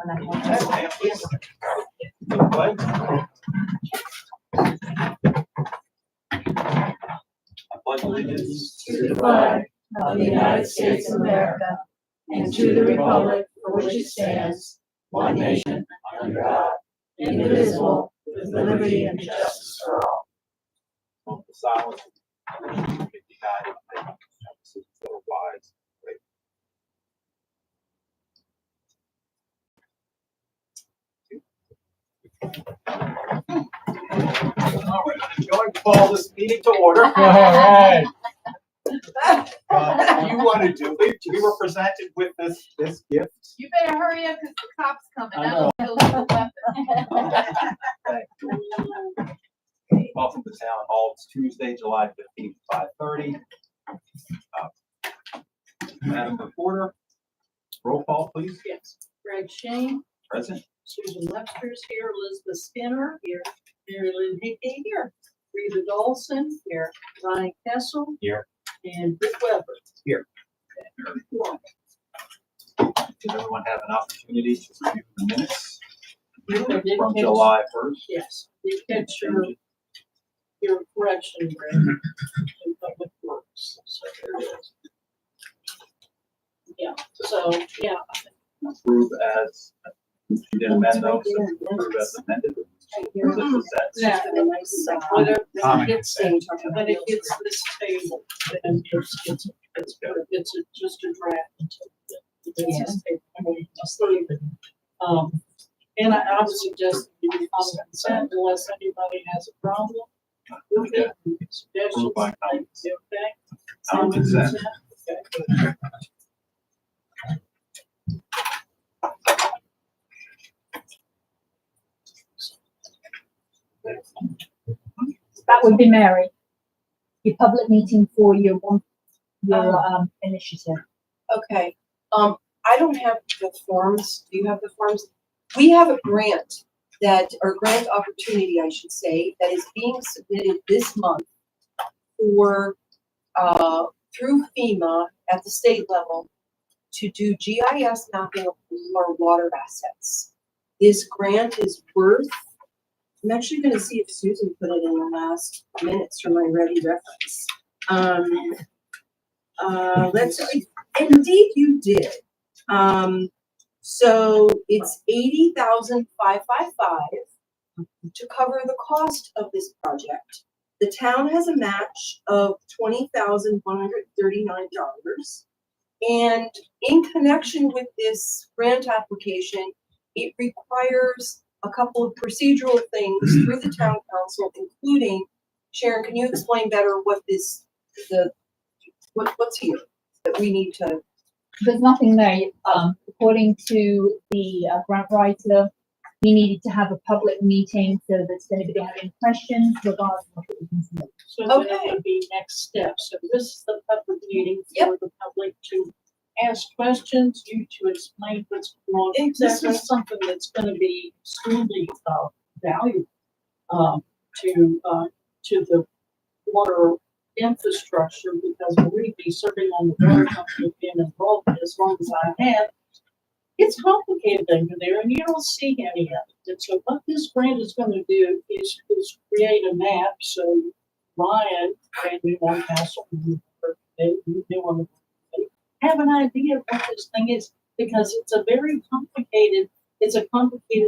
Pledge allegiance to the flag of the United States of America and to the republic for which it stands, one nation, under God, indivisible, with liberty and justice for all. of the silence. Wise. All right, I'm going to call this meeting to order. All right. You wanted to be represented with this gift. You better hurry up because the cop's coming. I know. Welcome to Town Hall. It's Tuesday, July 15th, 5:30. Madam Reporter, roll call, please. Yes, Greg Shane, Present. Susan Webster's here, Elizabeth Skinner here, Mary Lynn Hickey here, Rita Dawson here, Ryan Kessel Here. and Rick Weber. Here. Did everyone have an opportunity to review the minutes from July 1st? Yes, you catch your correction, Greg, in Public Works. So there it is. Yeah, so, yeah. Approve as, you didn't amend those, so approve as amended. Yeah, whatever, when it gets this table, then it's just a draft until it gets this table. I mean, just leave it. And I would suggest you do consent unless anybody has a problem with it. Suggestions, Approved by okay? Common consent. Okay. That would be Mary. Your public meeting for your initiative. Okay, I don't have the forms. Do you have the forms? We have a grant or grant opportunity, I should say, that is being submitted this month for, through FEMA at the state level to do GIS mapping of our water assets. This grant is worth, I'm actually gonna see if Susan put it in the last minutes from my ready reference. Let's see, indeed you did. So it's $80,555 to cover the cost of this project. The town has a match of $20,139. And in connection with this grant application, it requires a couple of procedural things through the town council, including, Sharon, can you explain better what what's here that we need to? There's nothing there. According to the grant writer, we needed to have a public meeting so that anybody had any questions regarding what it was considered. So that would be next step. So this is the public meeting for the public to ask questions, you to explain what's going on. This is something that's going to be extremely valuable to the water infrastructure, because we'd be serving on the water company being involved as long as I have. It's complicated over there, and you don't see any of it. And so what this grant is going to do is create a map. So Ryan, brand new on council, new on the have an idea of what this thing is, because it's a complicated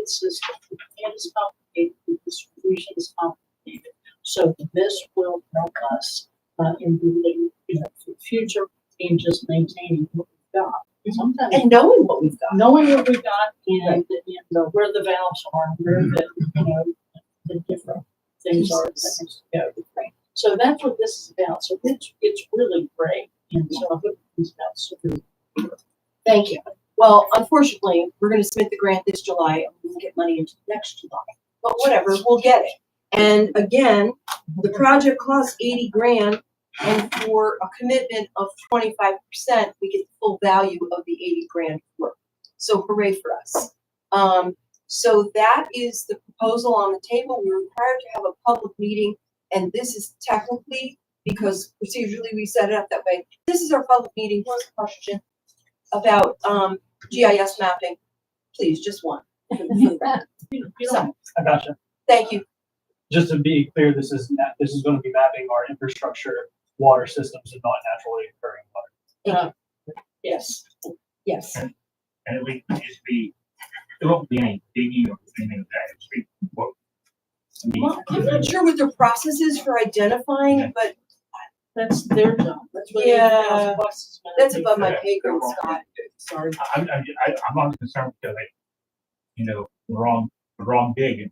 system. It is complicated. The distribution is complicated. So this will help us in building, for future and just maintaining what we've got. Sometimes And knowing what we've got. knowing what we've got and where the valves are, where the different things are that has to go. So that's what this is about. So it's really great. And so I hope it's about super. Thank you. Well, unfortunately, we're gonna submit the grant this July, and we can get money into next July. But whatever, we'll get it. And again, the project costs $80,000, and for a commitment of 25%, we get the full value of the $80,000 work. So hooray for us. So that is the proposal on the table. We're required to have a public meeting, and this is technically, because procedurally we set it up that way. This is our public meeting. One question about GIS mapping. please, just one. You know, So, I gotcha. thank you. Just to be clear, this is gonna be mapping our infrastructure, water systems and not naturally occurring water. yes. Yes. And it would just be, it won't be any digging or anything like that, it's be, what? Well, I'm not sure what their process is for identifying, but That's their job. That's what Yeah. 8,000 bucks is gonna that's be. above my Yeah, pay grade, they're wrong. Scott. Sorry. I'm only concerned because the wrong dig and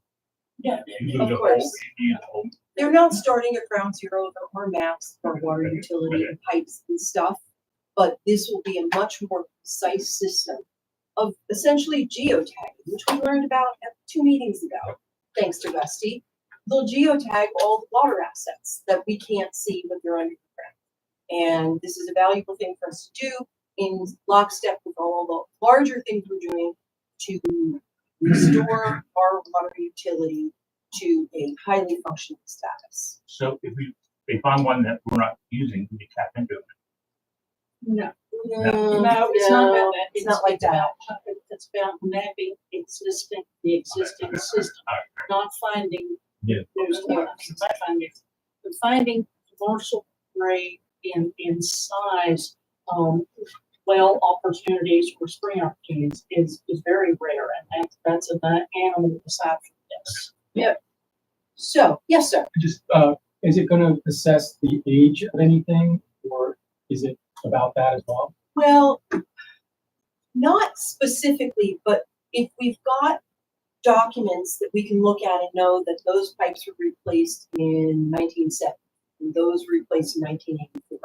Yeah, you Of lose a course. whole, you lose a whole. They're not starting at ground zero, there are maps for water utility and pipes and stuff. But this will be a much more precise system of essentially geotagging, which we learned about at 2 meetings ago, thanks to Rusty. They'll geotag all the water assets that we can't see, but they're underground. And this is a valuable thing for us to do in lockstep with all the larger things we're doing to restore our water utility to a highly functioning status. So if we find one that we're not using, we tap into it. no, No, no, it's not about that. It's not like that. about- It's about mapping the existing system, not finding Yeah. new stuff. Not finding commercial grade in size, well opportunities or spring opportunities is very rare, and that's an animal aside from this. So, yes, sir. Just, is it gonna assess the age of anything, or is it about that as well? Well, not specifically, but if we've got documents that we can look at and know that those pipes were replaced in 1970, and those were replaced in 1984,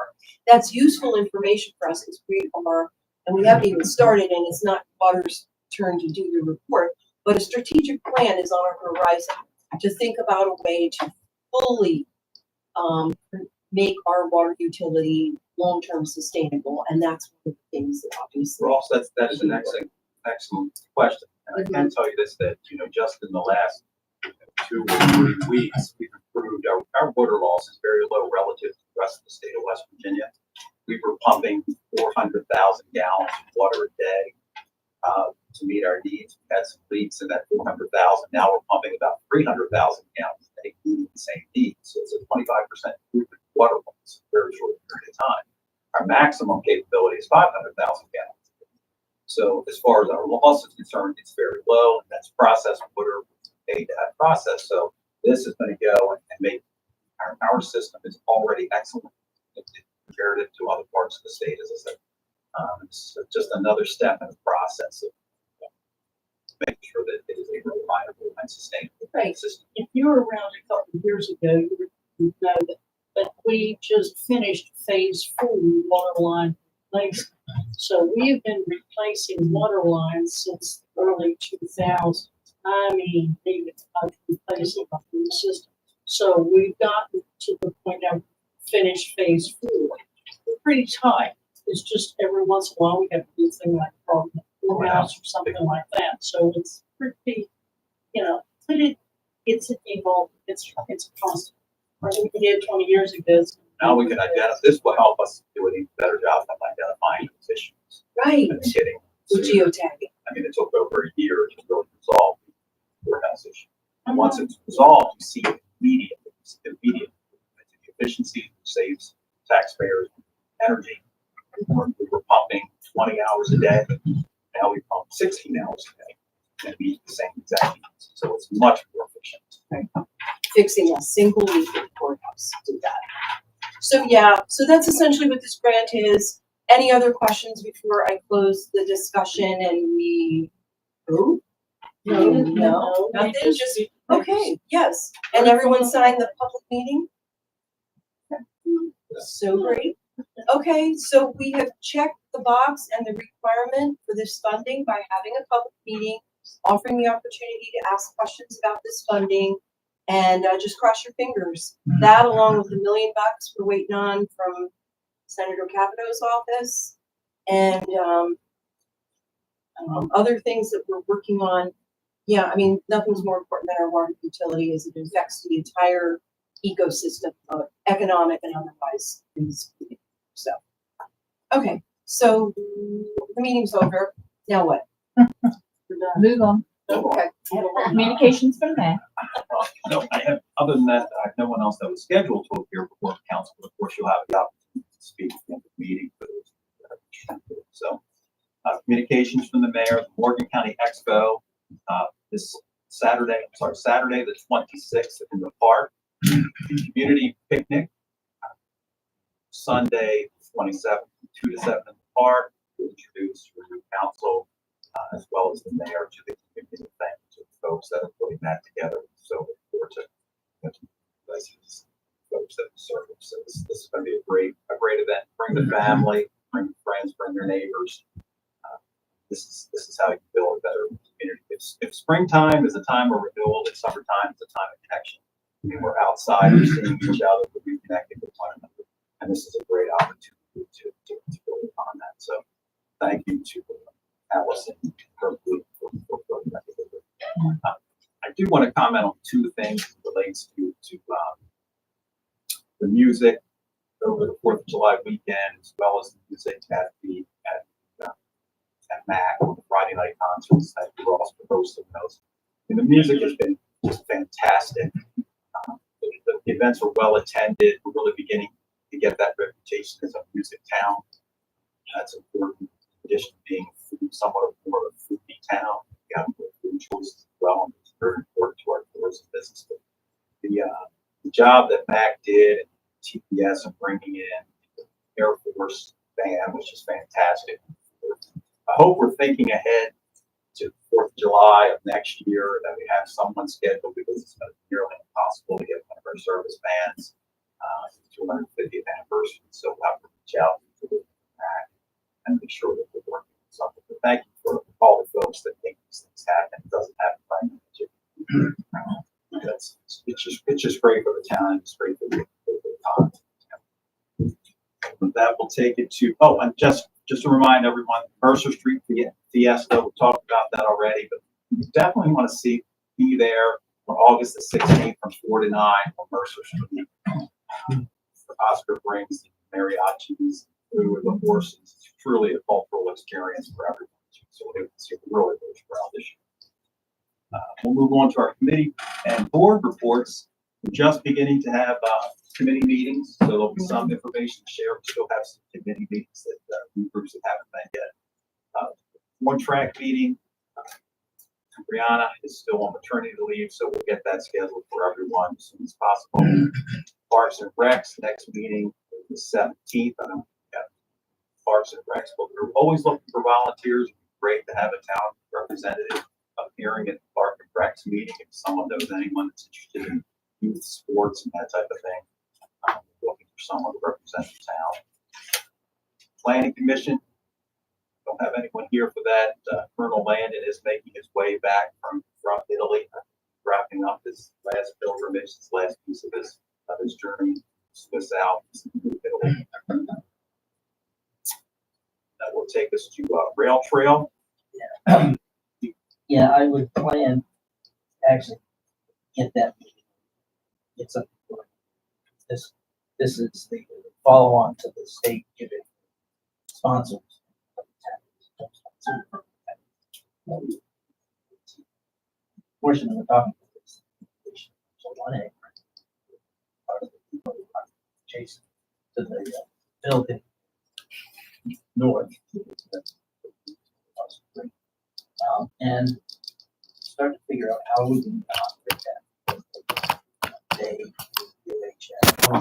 that's useful information for us as we are, and we haven't even started, and it's not water's turn to do the report, but a strategic plan is on our horizon to think about a way to fully make our water utility long-term sustainable, and that's one of the things that obviously. Ross, that is an excellent question. And I can tell you this, that, just in the last 2 or 3 weeks, we've improved, our water loss is very low relative to the rest of the state of West Virginia. We were pumping 400,000 gallons of water a day to meet our needs. We had some leaks in that 400,000. Now we're pumping about 300,000 gallons a day, meeting the same needs. So it's a 25% improvement in water loss in a very short period of time. Our maximum capability is 500,000 gallons. So as far as our loss is concerned, it's very low, and that's processed water paid to have processed. So this is going to go and make our system is already excellent comparative to other parts of the state, as I said. It's just another step in the process of making sure that it is a reliable and sustainable Right. system. If you were around a couple of years ago, you would know that we just finished phase 4 water line replacement. So we've been replacing water lines since the early 2000s. I mean, they've replacing the whole system. So we've gotten to the point of finished phase 4. We're pretty tight. It's just every once in a while we have to do something like a house or something like that. So it's pretty, but it's evolving. It's a constant. What we did 20 years ago. Now we can identify, this will help us do an even better job of identifying those issues Right, and getting. with geotagging. I mean, it took over a year to really resolve the courthouse issue. And once it's resolved, you see it immediately. The efficiency saves taxpayers energy. We were pumping 20 hours a day. Now we pump 16 hours a day and meet the same exact needs. So it's much more efficient. Fixing a single leak in the courthouse, do that. So yeah, so that's essentially what this grant is. Any other questions before I close the discussion and we? No, nothing, just, okay, yes. And everyone signed the public meeting? So great. Okay, so we have checked the box and the requirement for this funding by having a public meeting, offering the opportunity to ask questions about this funding, and just cross your fingers. That, along with the $1 million we're waiting on from Senator Capito's office, and other things that we're working on. Yeah, I mean, nothing's more important than our water utility, as it affects the entire ecosystem, economic and otherwise. In this community. So, okay, so the meeting's over. Now what? We're done. Move on. Okay. Communications from there. No, I have, other than that, I have no one else that was scheduled to appear before council, but of course you'll have the opportunity to speak in the meeting. For those. So, communications from the mayor, the Morgan County Expo, this Saturday the 26th in the park. Community picnic, Sunday, 27th, 2 to 7 in the park. To introduce your new council, as well as the mayor to the community. Thank you to the folks that are putting that together. So look forward to these folks that serve. So this is going to be a great event. Bring the family, bring your friends, bring your neighbors. This is how you build a better community. If springtime is a time of renewal, then summertime is a time of connection. I mean, we're outside, we're seeing each other, we're reconnecting with one another, and this is a great opportunity to build upon that. So, thank you to Allison and her group for putting that together. I do want to comment on two things that relates to the music over the 4th of July weekend, as well as the music at MAC on the Friday night concerts that we're also hosting those. And the music has been just fantastic. The events were well attended. We're really beginning to get that reputation as a music town. That's important. In addition to being somewhat more of a foodie town, we have food choices as well, and it's very important to our tourism business. But the job that MAC did and TPS and bringing in the Air Force band, which is fantastic. I hope we're thinking ahead to 4th of July of next year that we have someone scheduled, because it's nearly impossible to get one of our service bands 250th anniversary. So we'll have to reach out to MAC and make sure that we're working on something. But thank you for all the folks that make these things happen. It doesn't happen by magic. It's just great for the town. It's great for the economy. With that, we'll take it to, and just to remind everyone, Mercer Street Fiesta, we talked about that already, but you definitely want to be there for August the 16th from 4 to 9 on Mercer Street. Oscar brings the mariachis, food, the horses. It's truly a cultural experience for everyone. So it's really proud this year. We'll move on to our committee and board reports. We're just beginning to have committee meetings, so there'll be some information to share. We still have some committee meetings that groups that haven't been yet. One track meeting. Brianna is still on maternity leave, so we'll get that scheduled for everyone as soon as possible. Parks and Recs, next meeting is the 17th. I don't have Parks and Recs, but we're always looking for volunteers. It'd be great to have a town representative appearing at the Park and Recs meeting. If someone knows anyone that's interested in youth sports and that type of thing, looking for someone to represent the town. Planning Commission, don't have anyone here for that. Colonel Landon is making his way back from Italy, wrapping up his last pilgrimage, his last piece of his journey, Swiss Alps, Italy. That will take us to Rail Trail. Yeah, I would plan to actually get that meeting. It's a this is the follow on to the state giving sponsors. Portion of the document is so 1A part of the adjacent to the building north. And start to figure out how we can operate that. They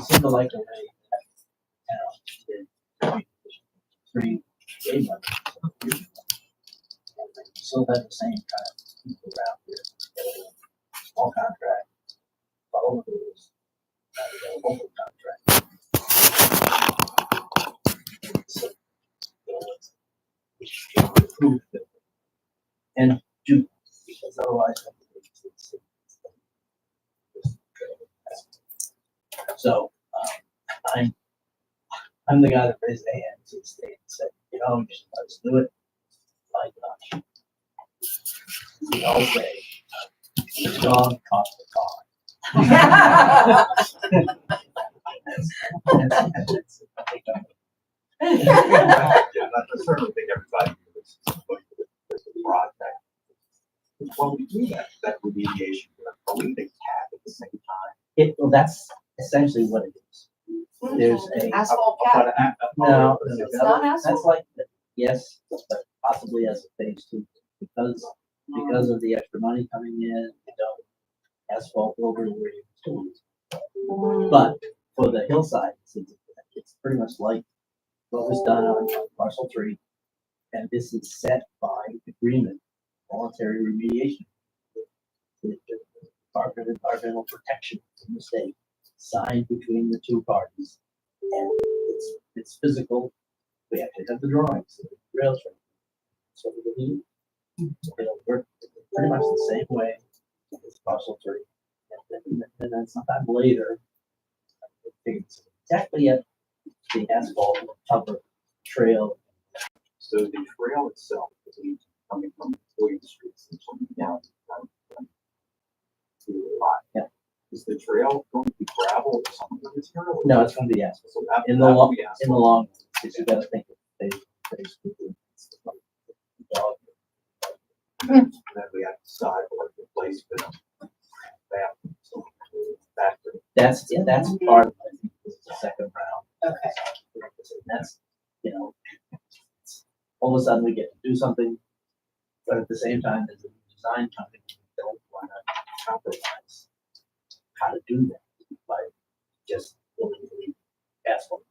seem to like the way three day months. Still have the same kind of people around here. Small contract, follow the rules, local contract. And do, because otherwise. So, I'm the guy that raised the hand to the state and said, you should let us do it. My gosh. We all say, the dog caught the car. I certainly think everybody is the project. When we do that remediation, are we the cap at the same time? Well, that's essentially what it is. There's a. Asphalt cap. No, It's not that's asphalt? like, yes, but possibly as a phase two, because of the extra money coming in, you know, asphalt over where you still use. But for the hillside, it's pretty much like what was done on parcel 3. And this is set by agreement, voluntary remediation. The Department of Environmental Protection from the state, signed between the two parties. And it's physical. We have to have the drawings, the rail trail. So it'll work pretty much the same way as parcel 3. And then sometime later, it's exactly at the asphalt will cover trail. So the trail itself, is coming from William Street, and coming down to the lot. Yeah. Is the trail going to be gravel or something material? No, it's going to be asphalt. So that, In the that long, will be in the asphalt. long, because you gotta think of phase two. Then we have to decide what the place for them. So back to That's part of it, is the second round. Okay. That's, you know, all of a sudden we get to do something, but at the same time, as a design company, we don't wanna compromise how to do that by just building the asphalt.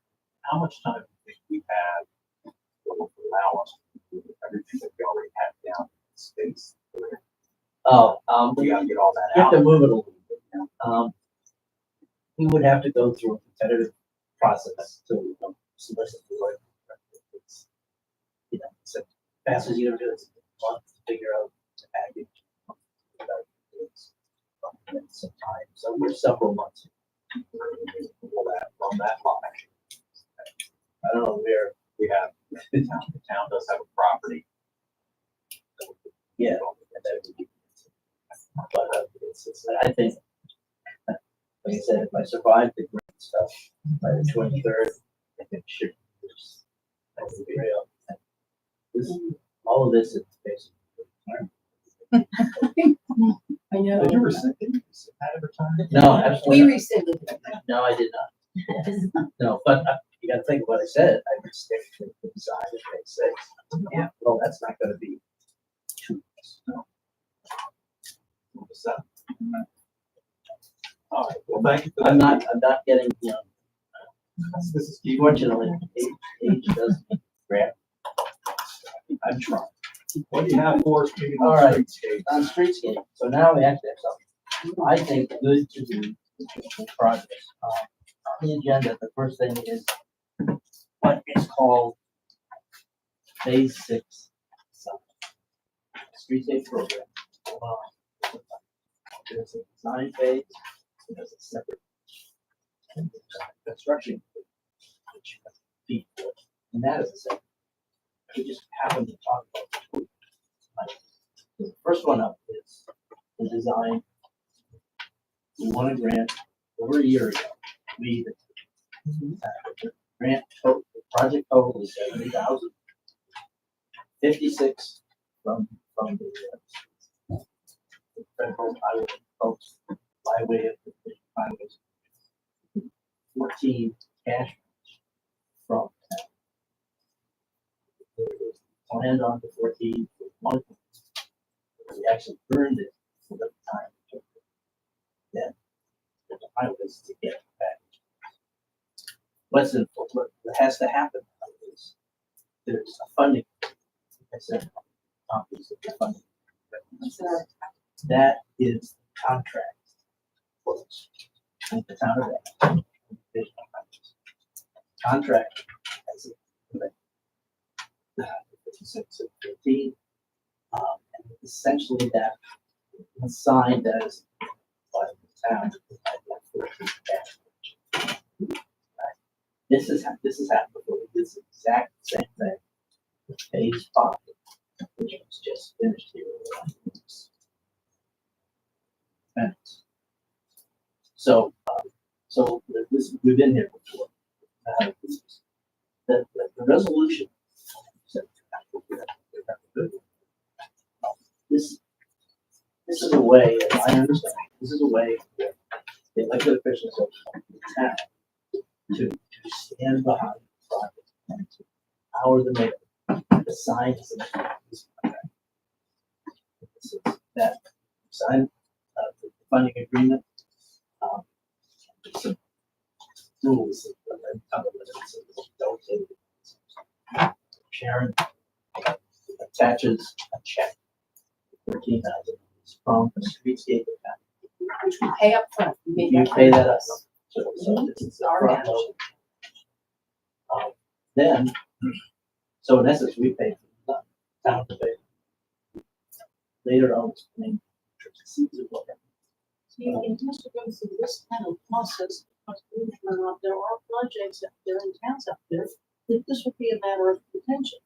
how much time do you think we have that will allow us to do everything that we already have down in space? We gotta get all that You have out. to move it a little bit. We would have to go through a competitive process to solicit the work. It's, you know, it's as fast as you ever do it, it's a month to figure out the package. It's some time, so we're several months. All that from that line. I don't know where, We have, the town does have a property. yeah, and that would be. But I think, like I said, if I survive the grant stuff by the 23rd, I think should. That would be real. This, all of this is basically. I know. Did you rescind it? Had it retired? No, We absolutely. rescinded it. No, I did not. No, but you gotta think of what I said. I would stick to the design of phase 6. Yeah, well, that's not gonna be 2 years. No. So, all right, well, thank you for that. I'm not getting, you know, This is key. fortunately, age does grant. I'm trying. What do you have for us? Maybe on All right. streetscape? On streetscape, so now we actually have something, I think, good to do in progress. On the agenda, the first thing is what is called phase 6. Streetscape program. There's a design phase, there's a separate construction phase, which you have to feed for, and that is the same. We just happen to talk about the two. The first one up is the design. We won a grant over a year ago. We, the grant total, the project total is 70,000. 56 from the federal highway folks, by way of the highways. 14 cash from town. Planned on the 14 for 1. We actually burned it for the time it took. Then the highways to get it back. What has to happen is there's a funding. I said, copies of the funding. That is the contract for with the town of Acton. Contract as a 56 and 15. And essentially that was signed as by the town. This is happened before. This exact same thing. Phase 5, which was just finished here. And so this, we've been here before. The resolution. This this is a way, as I understand, this is a way for the elected officials of the town to stand behind the project and to empower the mayor to sign this contract. This is that sign the funding agreement. Some rules that cover this. Sharon attaches a check, $13,000 from the streetscape account. Which we pay up front. We made You that pay clear. that up. So this is the Our front match. load. Then, so in essence, we pay for the town to pay. Later on, explain. See, it has to go through this kind of process, because believe it or not, there are projects out there in towns out there, that this would be a matter of contention.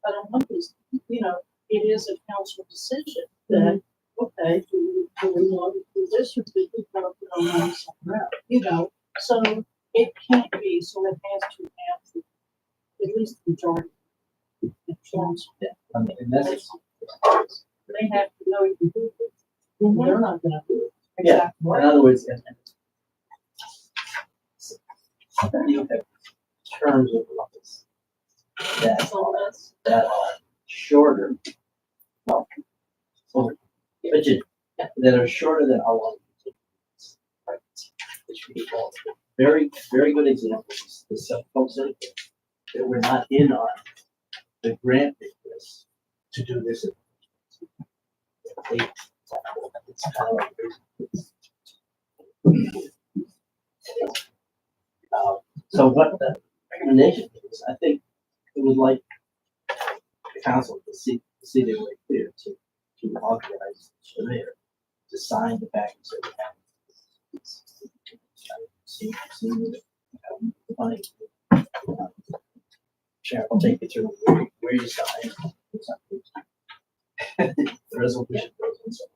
I don't know, this, you know, it is a council decision that, okay, do we want to do this or do we want to put our money somewhere else, you know? So it can't be, so it has to have at least the majority. In essence, They have to know you can do it. They're not gonna do it. yeah, in other words, you have terms of office that So that's, are shorter. Well, but that are shorter than our long. Right. Which we call very, very good examples. The some folks that we're not in on the grant request to do this. It's kind of so what the recommendation is, I think it would like the council to see their way clear to authorize the surveyor to sign the package that we have. See, funny. Sharon, I'll take you through where you sign. The resolution goes in some.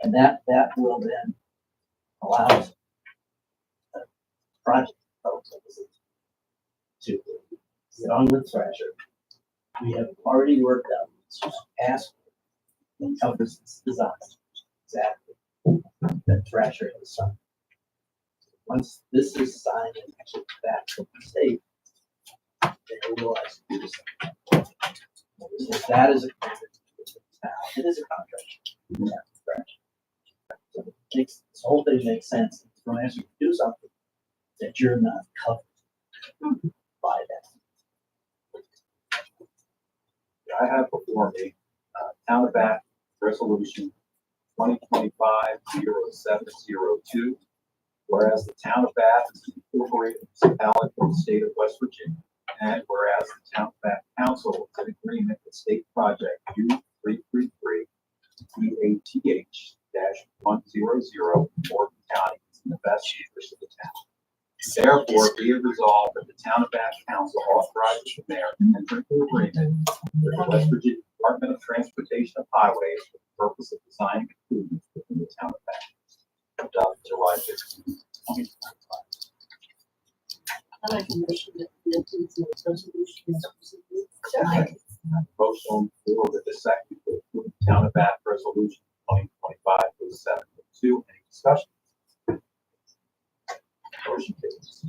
And that will then allow us project folks to get on with Thrasher. We have already worked out this ask that covers this design exactly that Thrasher has signed. Once this is signed and actually back from the state, they realize to do this. So that is a contract. It is a contract. Yeah, Thrasher. So it makes this whole thing makes sense. It's going to ask you to do something that you're not covered by that. I have before me, Town of Bath Resolution 2025-0702. Whereas the Town of Bath is an incorporated municipality in the state of West Virginia, and whereas the Town of Bath Council is in agreement with State Project U333 DATH-100 Morgan County is in the best interest of the town. Therefore, be it resolved that the Town of Bath Council authorizes the mayor to enter into agreement with the West Virginia Department of Transportation of Highways for the purpose of designing improvements within the Town of Bath. Adopted July 15, 2025. I make a motion that the resolution is specific. Motion on the floor with the second to approve the Town of Bath Resolution 2025-0702. Any discussion? Motion carries.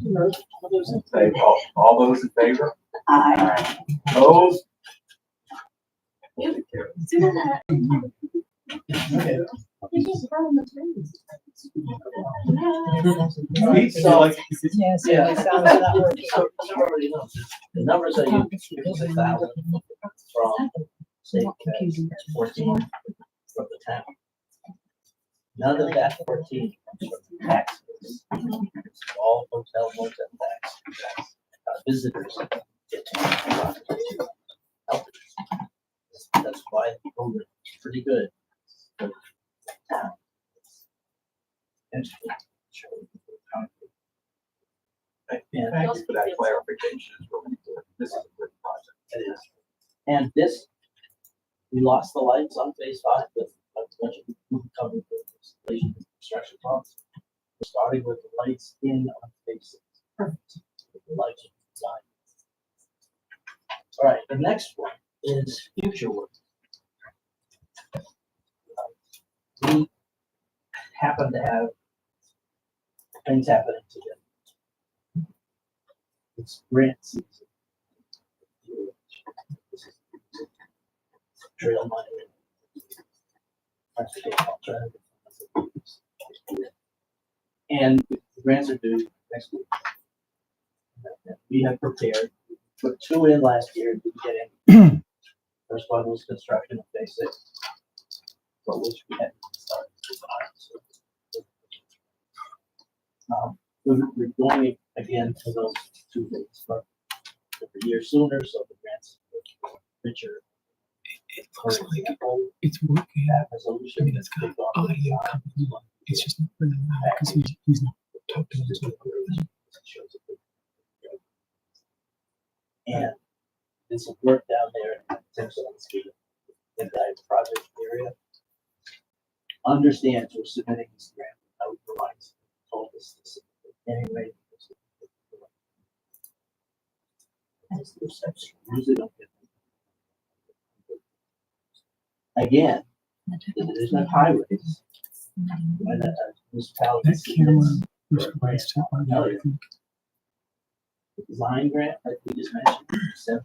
All those in favor? Aye. Opposed? Okay. Yes, Yeah. it sounds not working. So you already know, the numbers are you, 56,000 from state tax, 14 from the town. None of that 14 comes from the taxes. All hotel, motel tax. Visitors get to help. That's why the program is pretty good. for the town. And and Thank you for that clarification. It's really important. This is a good project. it is. And this, we lost the lights on phase 5, but a bunch of people covered with installation and construction costs. We're starting with the lights in on phase 6. Perfect. The lights are designed. All right, the next one is future work. happen to have things happening to them. It's grant season. Trail money. Transportation alternatives. And the grants are due next week. We have prepared, put two in last year, didn't get any. First one was construction of phase 6, for which we had started. We're going again to those two things, but every year sooner, so the grants are richer. For example, It's working. that resolution that's got audio coming on. It's just not for them now because he's not talking to them. And there's some work down there in Central in that project area. Understands we're submitting this grant. I would provide told us this anyway. Usually don't get them. Again, there's no highways. When a municipality That camera submits for a grant, responds to audio, I think. the design grant, like we just mentioned,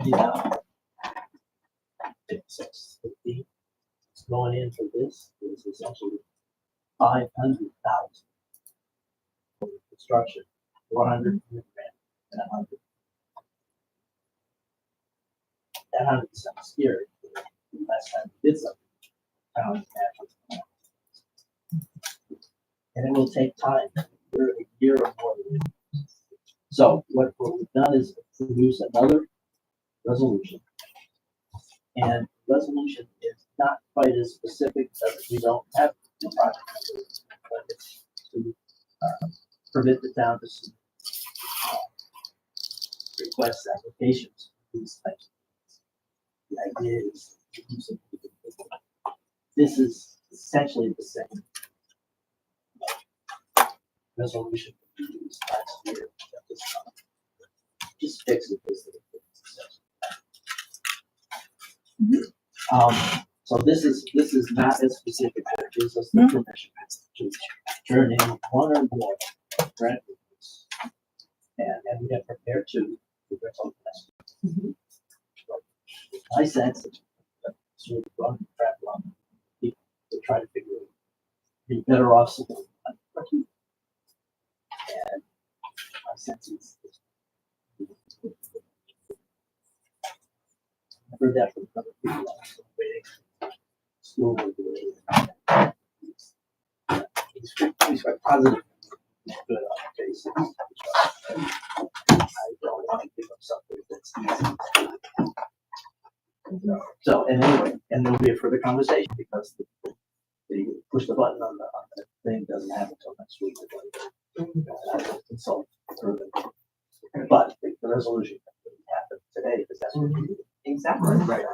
$70. $650. It's going in for this is essentially $500,000 for construction, 100 grand and 100. That 100 sounds scary. The last time we did something, found natural. And it will take time, a year or more. So what we've done is produce another resolution. And resolution is not quite as specific as we don't have the project, but it's to permit the town to request applications for these types of things. The idea is to do something. This is essentially the same resolution we used last year at this time. Just fix it this. So this is not as specific, but it gives us the permission to turn in one or more grant reports. And we have prepared two. My sense is that sort of run the track long, people to try to figure it, be better off supporting. And my sense is I've heard that from other people also waiting. School regulated. He's quite positive. Good on the basis. I don't want to give up something that's easy. So, and anyway, and there'll be a further conversation because the push the button on the thing doesn't happen until next week. I will consult further. But the resolution that happened today, because that's what we do. Exactly. Right.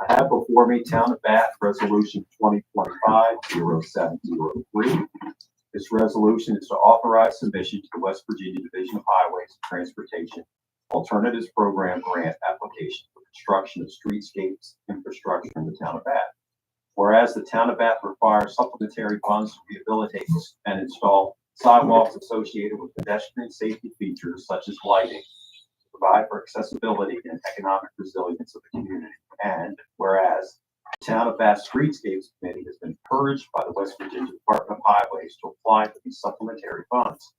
I have before me Town of Bath Resolution 2025-0703. This resolution is to authorize submission to the West Virginia Division of Highways and Transportation Alternatives Program grant application for construction of streetscapes infrastructure in the Town of Bath. Whereas the Town of Bath requires supplementary funds to rehabilitate and install sidewalks associated with pedestrian safety features such as lighting, provide for accessibility and economic resilience of the community. And whereas the Town of Bath Streetscapes Committee has been encouraged by the West Virginia Department of Highways to apply for these supplementary funds.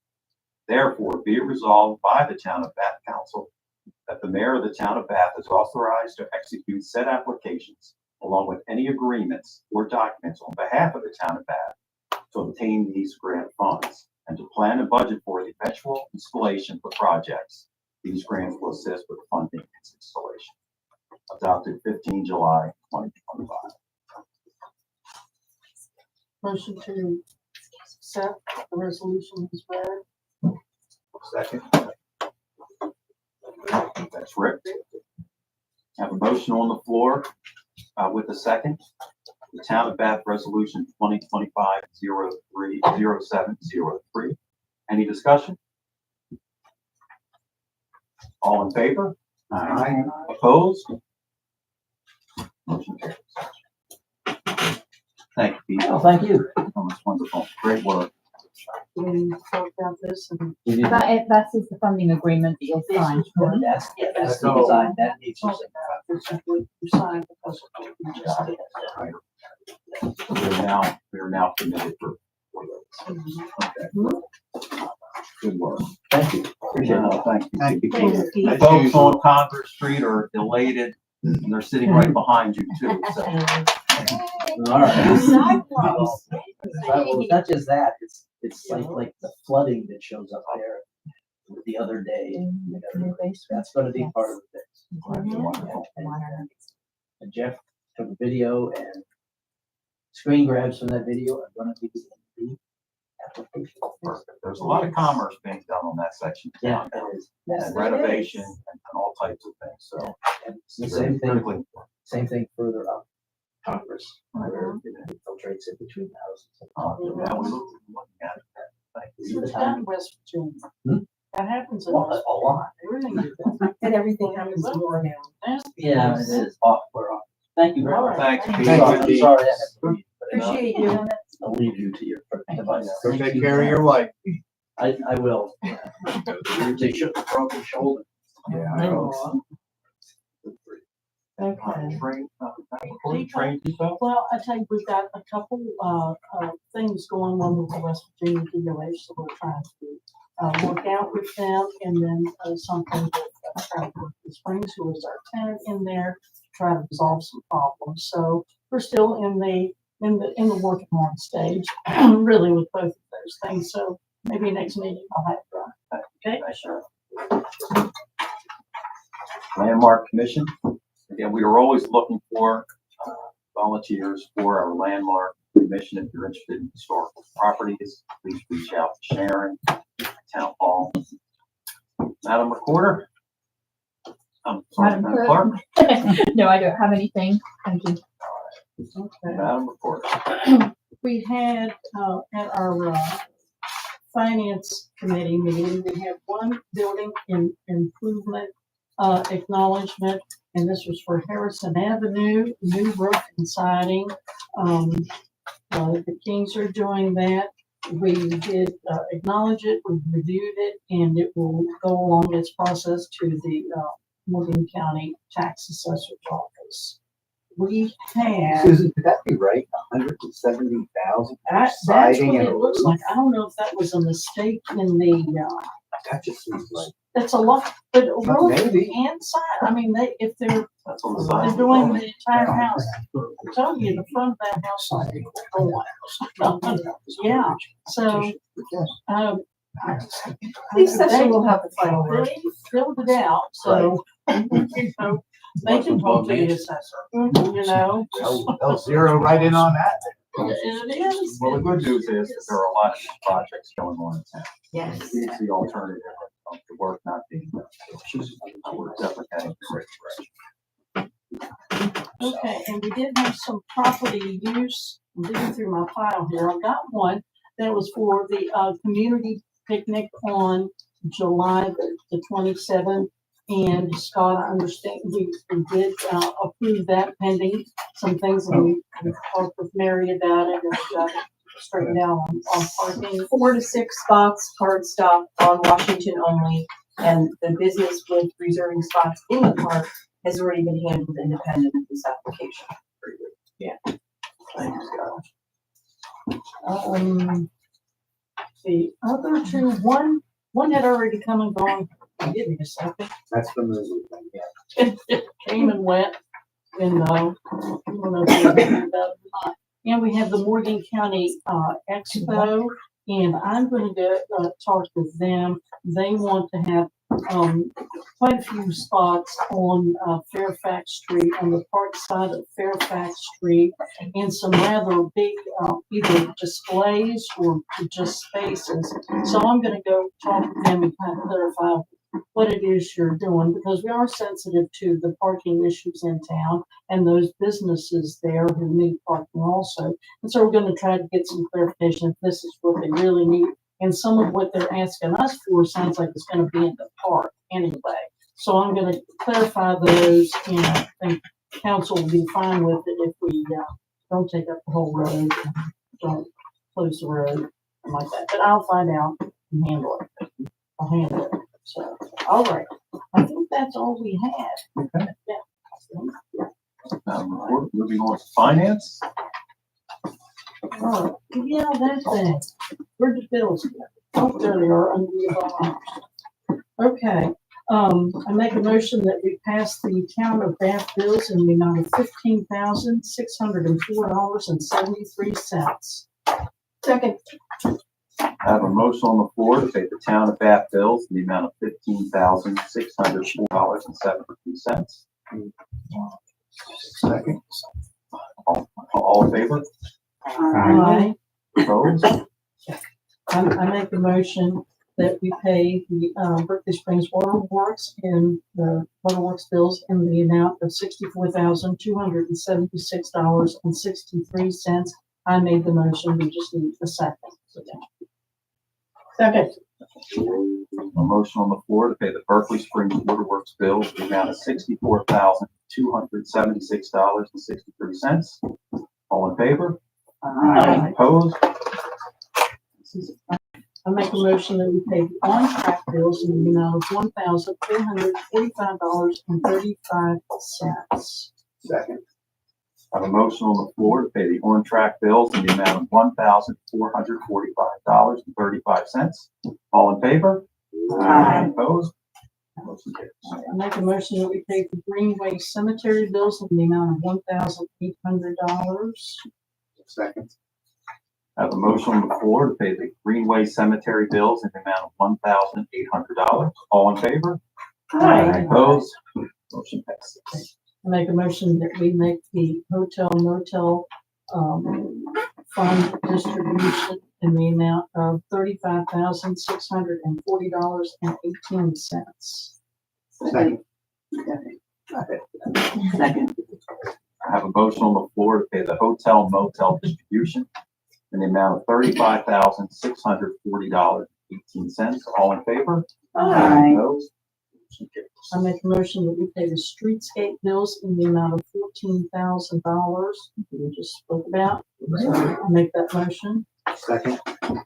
Therefore, be it resolved by the Town of Bath Council that the mayor of the Town of Bath is authorized to execute said applications along with any agreements or documents on behalf of the Town of Bath to obtain these grant funds and to plan and budget for the eventual installation of the projects. These grants will assist with funding its installation. Adopted 15 July 2025. Motion to accept the resolution is read. Second. That's Rick. Have a motion on the floor with a second. The Town of Bath Resolution 2025-0703. Any discussion? All in favor? Aye. Opposed? Motion carries. Thank you, Pete. Well, thank you. Oh, that's wonderful. Great work. We talked about this and We did- That is the funding agreement that you'll sign. That's the design, that needs to. this is what you signed because of what you just did. We are now committed for those. Good work. Thank you. Appreciate it. Thank you. Thank you. Thank you, The Pete. folks on Congress Street are elated, and they're sitting right behind you too, so. All right. Sidewalks. Well, it's not just that, it's like the flooding that shows up there the other day. That's gonna be part of the fix. And Jeff took a video and screen grabs from that video are gonna be in the application. There's a lot of commerce being done on that section. of Yeah, town now, it is. And renovation and all types of things, so. And it's the same thing, Critically important. same thing further up Congress, where it infiltrates in between the houses. Yeah, we're looking at it. Thank you. So it's down in West Virginia. Hmm? That happens in Well, West a lot. Virginia. And everything happens more now. Yeah, it is. Off, we're off. Thank you very much. Thanks, Thank Pete. you. Sorry, I'm sorry. I had to leave, but, Appreciate you. I'll leave you to your device. Go take care of your wife. I will. They shook a broken shoulder. Yeah, I know. Okay. Train people? Well, I tell you, we've got a couple, things going on with the West Virginia DOH, so we're trying to, work out with them, and then, something with, Travelers Springs, who is our tenant in there, to try to resolve some problems, so we're still in the working on stage, really with both of those things, so maybe next meeting I'll have, okay, sure. Landmark Commission. Again, we are always looking for volunteers for our landmark commission. If you're interested in historical properties, please reach out to Sharon, Town Hall. Madam Recorder? Sorry, Madam Madam Clerk? No, I don't have anything. Thank you. Okay. Madam Recorder. We had, at our, finance committee meeting, we had one building improvement, acknowledgement, and this was for Harrison Avenue, new roof and siding. The Kings are doing that. We did, acknowledge it, we reviewed it, and it will go along its process to the, Morgan County Tax Assessor's Office. We have. Susan, could that be right? $170,000 That's siding what and it a looks roof? like. I don't know if that was a mistake in the, That just seems like. that's a lot, but roof Maybe. and side, I mean, if they're That's on the side. they're doing the entire house, I'm telling you, the front of that house is like a whole yeah, so, The assessor will have the final word. They filled it out, so, you know, they can talk to the assessor, you know? They'll zero right in on that. It is. Well, the good news is that there are a lot of these projects going on in town. Yes. It's the alternative of the work not being done. So we're definitely heading in the right direction. Okay, and we did have some property use, I'm digging through my file here, I've got one that was for the, community picnic on July the 27th. And Scott, I understand, we did, approve that pending some things that we talked with Mary about it and got it straightened out on parking. 4 to 6 spots, hard stop on Washington only, and the business with reserving spots in the park has already been handled independent of this application. Thank you, Scott. The other two, one had already come and gone. Give me a second. That's the movie thing, yeah. It came and went, and, I don't know if you're thinking about it or not. And we have the Morgan County, Expo, and I'm gonna go, talk with them. They want to have, quite a few spots on, Fairfax Street, on the park side of Fairfax Street, and some rather big, either displays or just spaces. So I'm gonna go talk with them and kind of clarify what it is you're doing, because we are sensitive to the parking issues in town and those businesses there who need parking also. And so we're gonna try to get some clarification if this is what they really need. And some of what they're asking us for sounds like it's gonna be in the park anyway. So I'm gonna clarify those, and I think council will be fine with it if we, don't take up the whole road, and don't close the road, something like that, but I'll find out and handle it. I'll handle it, so, all right, I think that's all we had. Okay. Yeah. Moving on to finance. Oh, yeah, that thing, where'd the bills go? Oh, there they are, under the bonds. Okay, I make a motion that we pass the town of Bath bills in the amount of $15,604.73. Second. I have a motion on the floor to pay the town of Bath bills in the amount of $15,604.73. Second. All in favor? Aye. Opposed? I make a motion that we pay the, Berkeley Springs Water Works and the Water Works bills in the amount of $64,276.63. I made the motion, we just need a second. Second. A motion on the floor to pay the Berkeley Springs Water Works bill in the amount of $64,276.63. All in favor? Aye. Opposed? I make a motion that we pay the on-track bills in the amount of $1,445.35. Second. I have a motion on the floor to pay the on-track bills in the amount of $1,445.35. All in favor? Aye. Opposed? Motion carries. I make a motion that we pay the Greenway Cemetery bills in the amount of $1,800. Second. I have a motion on the floor to pay the Greenway Cemetery bills in the amount of $1,800. All in favor? Aye. Opposed? Motion passes. I make a motion that we make the hotel motel, fund distribution in the amount of $35,640.18. Second. Second. I have a motion on the floor to pay the hotel motel distribution in the amount of $35,640.18. All in favor? Aye. Opposed? Motion carries. I make a motion that we pay the streetscape bills in the amount of $14,000. We just spoke about. So I make that motion. Second. I have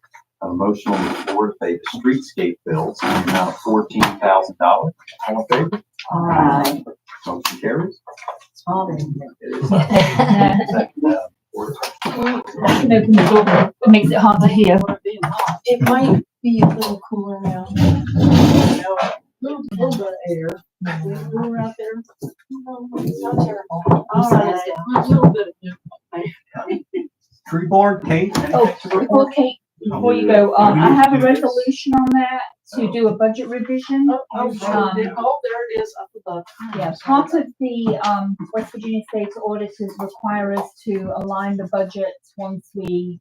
a motion on the floor to pay the streetscape bills in the amount of $14,000. All in favor? Aye. Motion carries. It's hot in here. It is, order. I can open the door, it makes it hard to hear. It might be a little cooler now. Little bit of air. We're out there. No, it's not terrible. All right. A little bit of Tree board, Kate? Oh, before Kate, before you go, I have a resolution on that to do a budget revision. Oh, there it is up above. Yeah, part of the, West Virginia State auditors require us to align the budgets once we,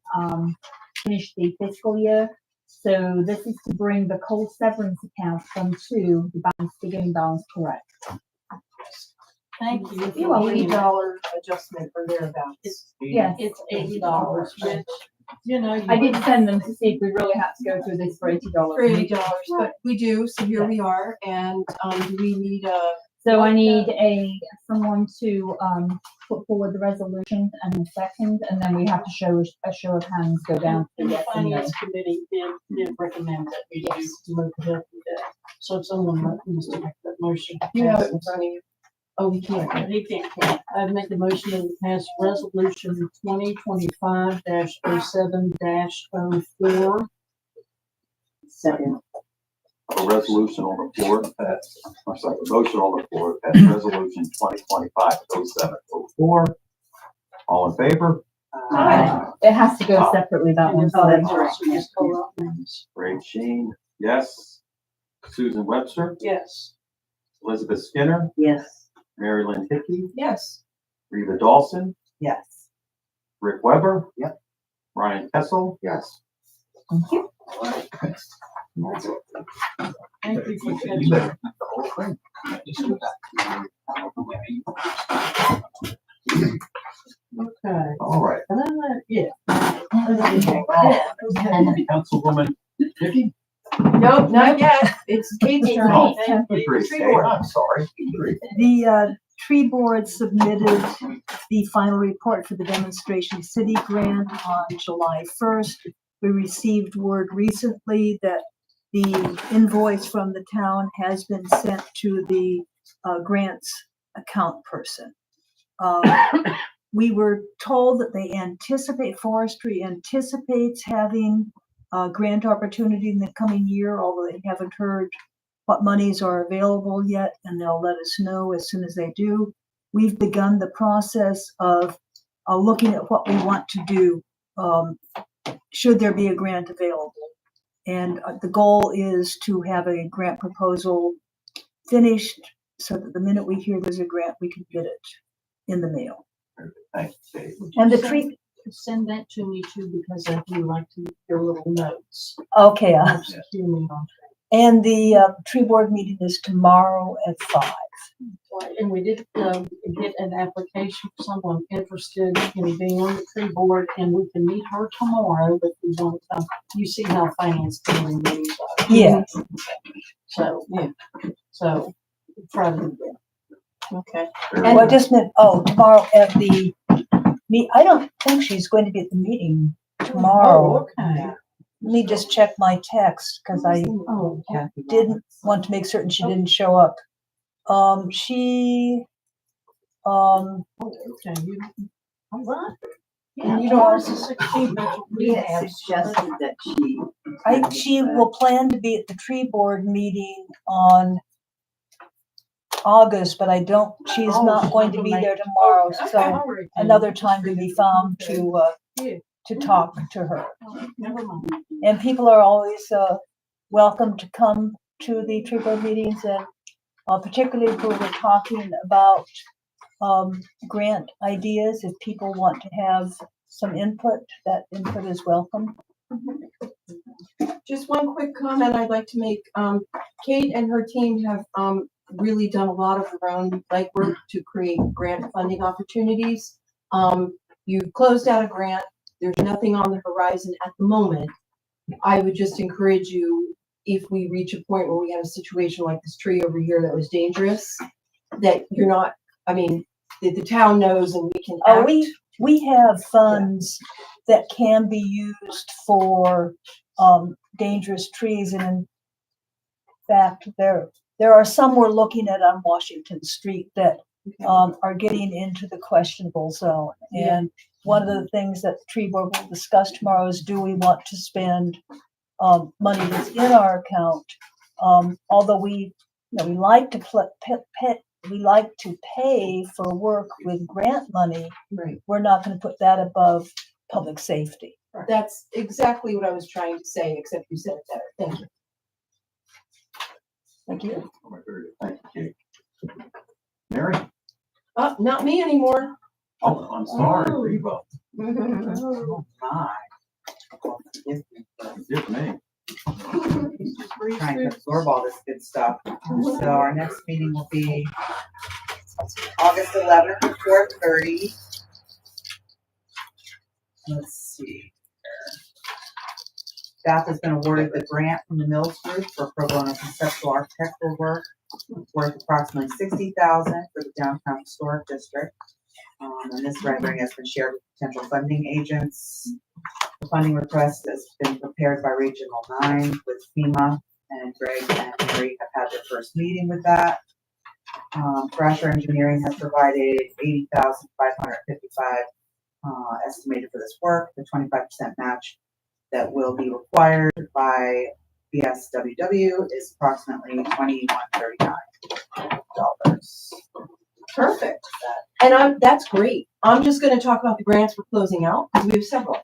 finish the fiscal year. So this is to bring the coal severance account from to the balance, beginning balance correct. Thank you. You're welcome. $80 adjustment for thereabouts. Yes, It's $80, which, you know. I did send them to see if we really had to go through this for $80. For $80, but we do, so here we are, and, do we need So I need someone to, put forward the resolution and a second, and then we have to show a show of hands go down to And the yes and no. finance committee did recommend that we do look at that. So if someone needs to make that motion. you have it in front of you? Oh, we can't. He can't. I'd make the motion that we pass resolution 2025-07-04. Second. A resolution on the floor that, I'm sorry, a motion on the floor that resolution 2025-07-04. All in favor? Aye. It has to go separately, that one. Oh, that's so- right. So just call out names. Ray Sheen, yes. Susan Webster, Yes. Elizabeth Skinner, Yes. Mary Lynn Hickey, Yes. Rita Dawson, Yes. Rick Weber. Yep. Ryan Kessel. Yes. Thank you. Thank you for You catching. better the whole thing. Okay. All right. Yeah. Councilwoman Hickey? Nope, not yet. It's Kate's turn. Oh, Thank you. Agree, Tree Kate, board. I'm sorry. Agree. The tree board submitted the final report for the Demonstration City grant on July 1st. We received word recently that the invoice from the town has been sent to the grants account person. We were told that forestry anticipates having a grant opportunity in the coming year, although they haven't heard what monies are available yet, and they'll let us know as soon as they do. We've begun the process of looking at what we want to do should there be a grant available. And the goal is to have a grant proposal finished so that the minute we hear there's a grant, we can get it in the mail. Thanks, Dave. And the tree, Send that to me too, because I do like to make your little notes. okay, Helps keep me on and the tree board meeting is tomorrow at 5. track. And we did get an application for someone interested in being on the tree board, and we can meet her tomorrow, but we want to, you see how finance committee meetings are. Yeah. So, yeah, so try to do that. Okay. Very Well, good. just meant, tomorrow at the I don't think she's going to be at the meeting tomorrow. Oh, okay. Let me just check my text, because I Oh, okay. didn't want to make certain she didn't show up. She, Okay, you, all right. Yeah, You know, ours is 16, but we have. that she will plan to be at the tree board meeting on August, but she's not going to be there tomorrow, so another time to be found to talk to her. Never mind. And people are always welcome to come to the tree board meetings, and particularly if we're talking about grant ideas. If people want to have some input, that input is welcome. Just one quick comment I'd like to make. Kate and her team have really done a lot of their own legwork to create grant funding opportunities. You've closed out a grant. There's nothing on the horizon at the moment. I would just encourage you, if we reach a point where we have a situation like this tree over here that was dangerous, that you're not, that the town knows and we can act. We have funds that can be used for dangerous trees, and in fact, there are some we're looking at on Washington Street that are getting into the questionable zone. And one of the things that the tree board will discuss tomorrow is, do we want to spend money that's in our account? Although we like to pay for work with grant money, Right. we're not going to put that above public safety. That's exactly what I was trying to say, except you said it better. Thank you. Thank you. Oh, my very good. Thank you, Kate. Mary? Not me anymore. Oh, I'm sorry, Reba. Oh, my. Forgive me. Trying to absorb all this good stuff. So our next meeting will be August 11th at 4:30. Let's see. Staff has been awarded the grant from the Mills Group for pro bono conceptual architectural work worth approximately $60,000 for the downtown historic district. And this rendering has been shared with potential funding agents. The funding request has been prepared by Regional 9 with FEMA, and Greg and Mary have had their first meeting with that. Thrasher Engineering has provided $80,555 estimated for this work. The 25% match that will be required by BSWW is approximately $2,139. Perfect. And that's great. I'm just going to talk about the grants we're closing out, because we have several.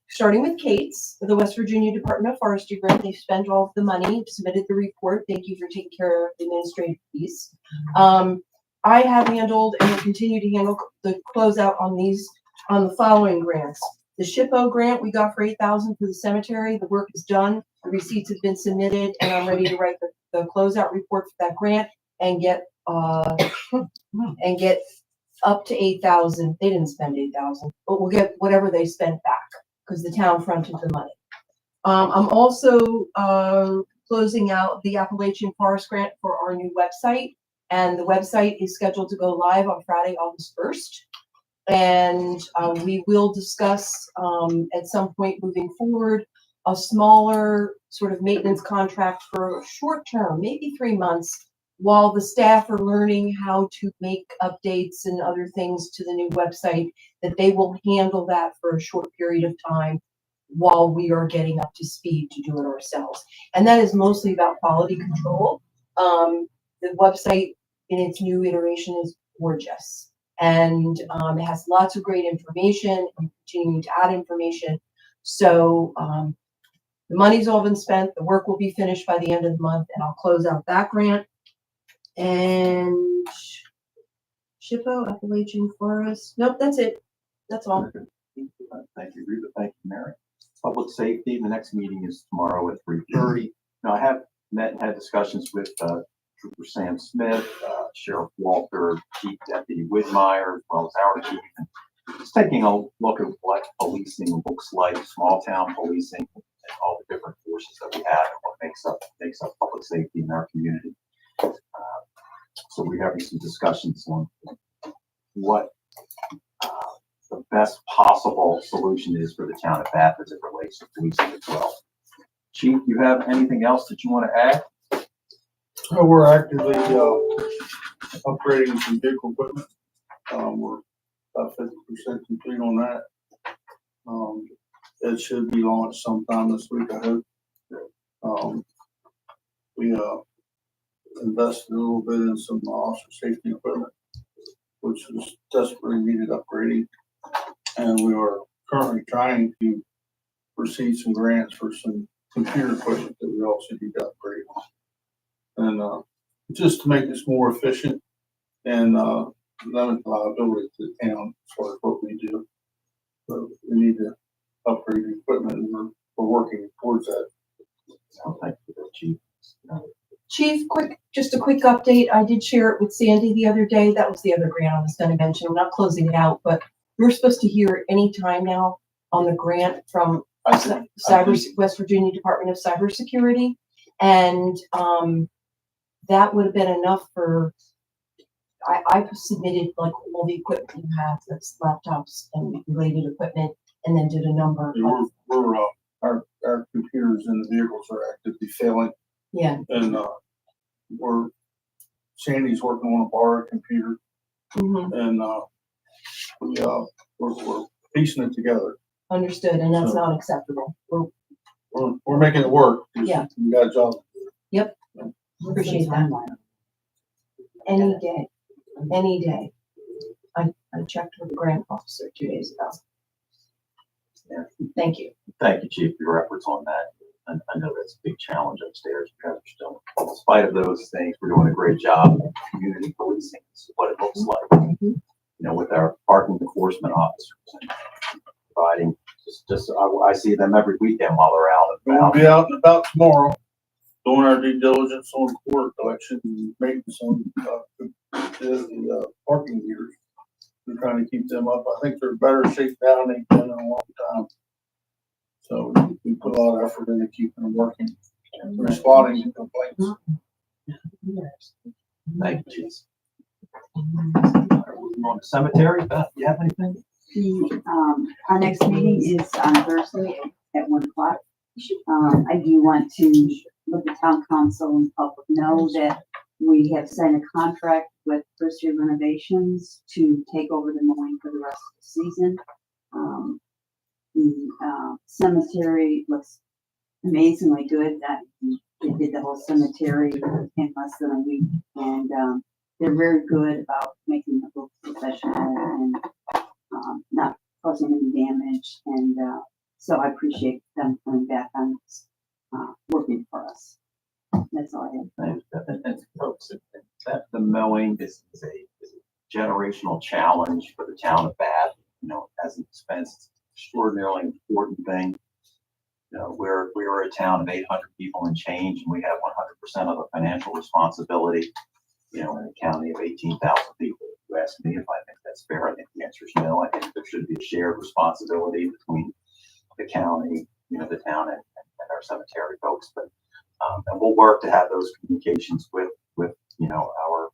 Starting with Kate's, the West Virginia Department of Forestry grant. They've spent all of the money, submitted the report. Thank you for taking care of the administrative piece. I have handled and will continue to handle the closeout on the following grants. The SHPO grant we got for $8,000 for the cemetery. The work is done. The receipts have been submitted, and I'm ready to write the closeout report for that grant and get up to $8,000. They didn't spend $8,000, but we'll get whatever they spent back because the town fronted the money. I'm also closing out the Appalachian Forest grant for our new website. And the website is scheduled to go live on Friday, August 1st. And we will discuss at some point moving forward a smaller sort of maintenance contract for short term, maybe 3 months, while the staff are learning how to make updates and other things to the new website, that they will handle that for a short period of time while we are getting up to speed to do it ourselves. And that is mostly about quality control. The website in its new iteration is gorgeous. And it has lots of great information and continuing to add information. So the money's all been spent, the work will be finished by the end of the month, and I'll close out that grant. And SHPO, Appalachian Forest, nope, that's it. That's all. Thank you, Reba. Thank you, Mary. Public safety, the next meeting is tomorrow at 3:30. Now, I have met and had discussions with Trooper Sam Smith, Sheriff Walter, Chief Deputy Whitmire, as well as our chief. And just taking a look at what policing looks like, small town policing, and all the different forces that we have, and what makes up public safety in our community. So we're having some discussions on what the best possible solution is for the town of Bath as it relates to policing as well. Chief, you have anything else that you want to add? We're actively upgrading some vehicle equipment. We're about 50% complete on that. It should be launched sometime this week, I hope. We invested a little bit in some officer safety equipment, which was desperately needed upgrading. And we are currently trying to receive some grants for some computer equipment that we also need to upgrade. And just to make us more efficient and limit the liability to the town as far as what we do. So we need to upgrade the equipment, and we're working towards that. Thank you, Chief. Chief, just a quick update. I did share it with Sandy the other day. That was the other grant I was going to mention. I'm not closing it out, but we're supposed to hear any time now on the grant from West Virginia Department of Cybersecurity. And that would have been enough for, I submitted like all the equipment you have, that's laptops and related equipment, and then did a number. Our computers in the vehicles are actively failing. Yeah. And Sandy's working on a borrowed computer. Mm-hmm. And we're piecing it together. Understood, and that's not acceptable. We're making it work. Yeah. We got a job to do. Yep. Appreciate that. Any day. I checked with the grant officer 2 days ago. Yeah. Thank you. Thank you, Chief, for your efforts on that. And I know that's a big challenge upstairs because we're still, in spite of those things, we're doing a great job of community policing. This is what it looks like, you know, with our parking enforcement officers and providing I see them every weekend while they're out and We'll about. be out and about tomorrow, doing our due diligence on court collection and maintenance on the parking meters. We're trying to keep them up. I think they're better shape now than they've been in a long time. So we put a lot of effort into keeping them working and responding to complaints. Thank you, Chief. Moving on to cemetery. Beth, you have anything? Our next meeting is on Thursday at 1 o'clock. I do want to let the town council and public know that we have signed a contract with First Year Renovations to take over the mowing for the rest of the season. The cemetery looks amazingly good. That they did the whole cemetery in less than a week, and they're very good about making the look professional and not causing any damage. And so I appreciate them coming back on this, working for us. That's all I have. And folks, the mowing is a generational challenge for the town of Bath. You know, as an expense, it's an extraordinarily important thing. You know, we're a town of 800 people and change, and we have 100% of the financial responsibility. You know, in a county of 18,000 people. If you ask me if I think that's fair, I think the answer is no. I think there should be a shared responsibility between the county, you know, the town and our cemetery folks. But and we'll work to have those communications with you know, our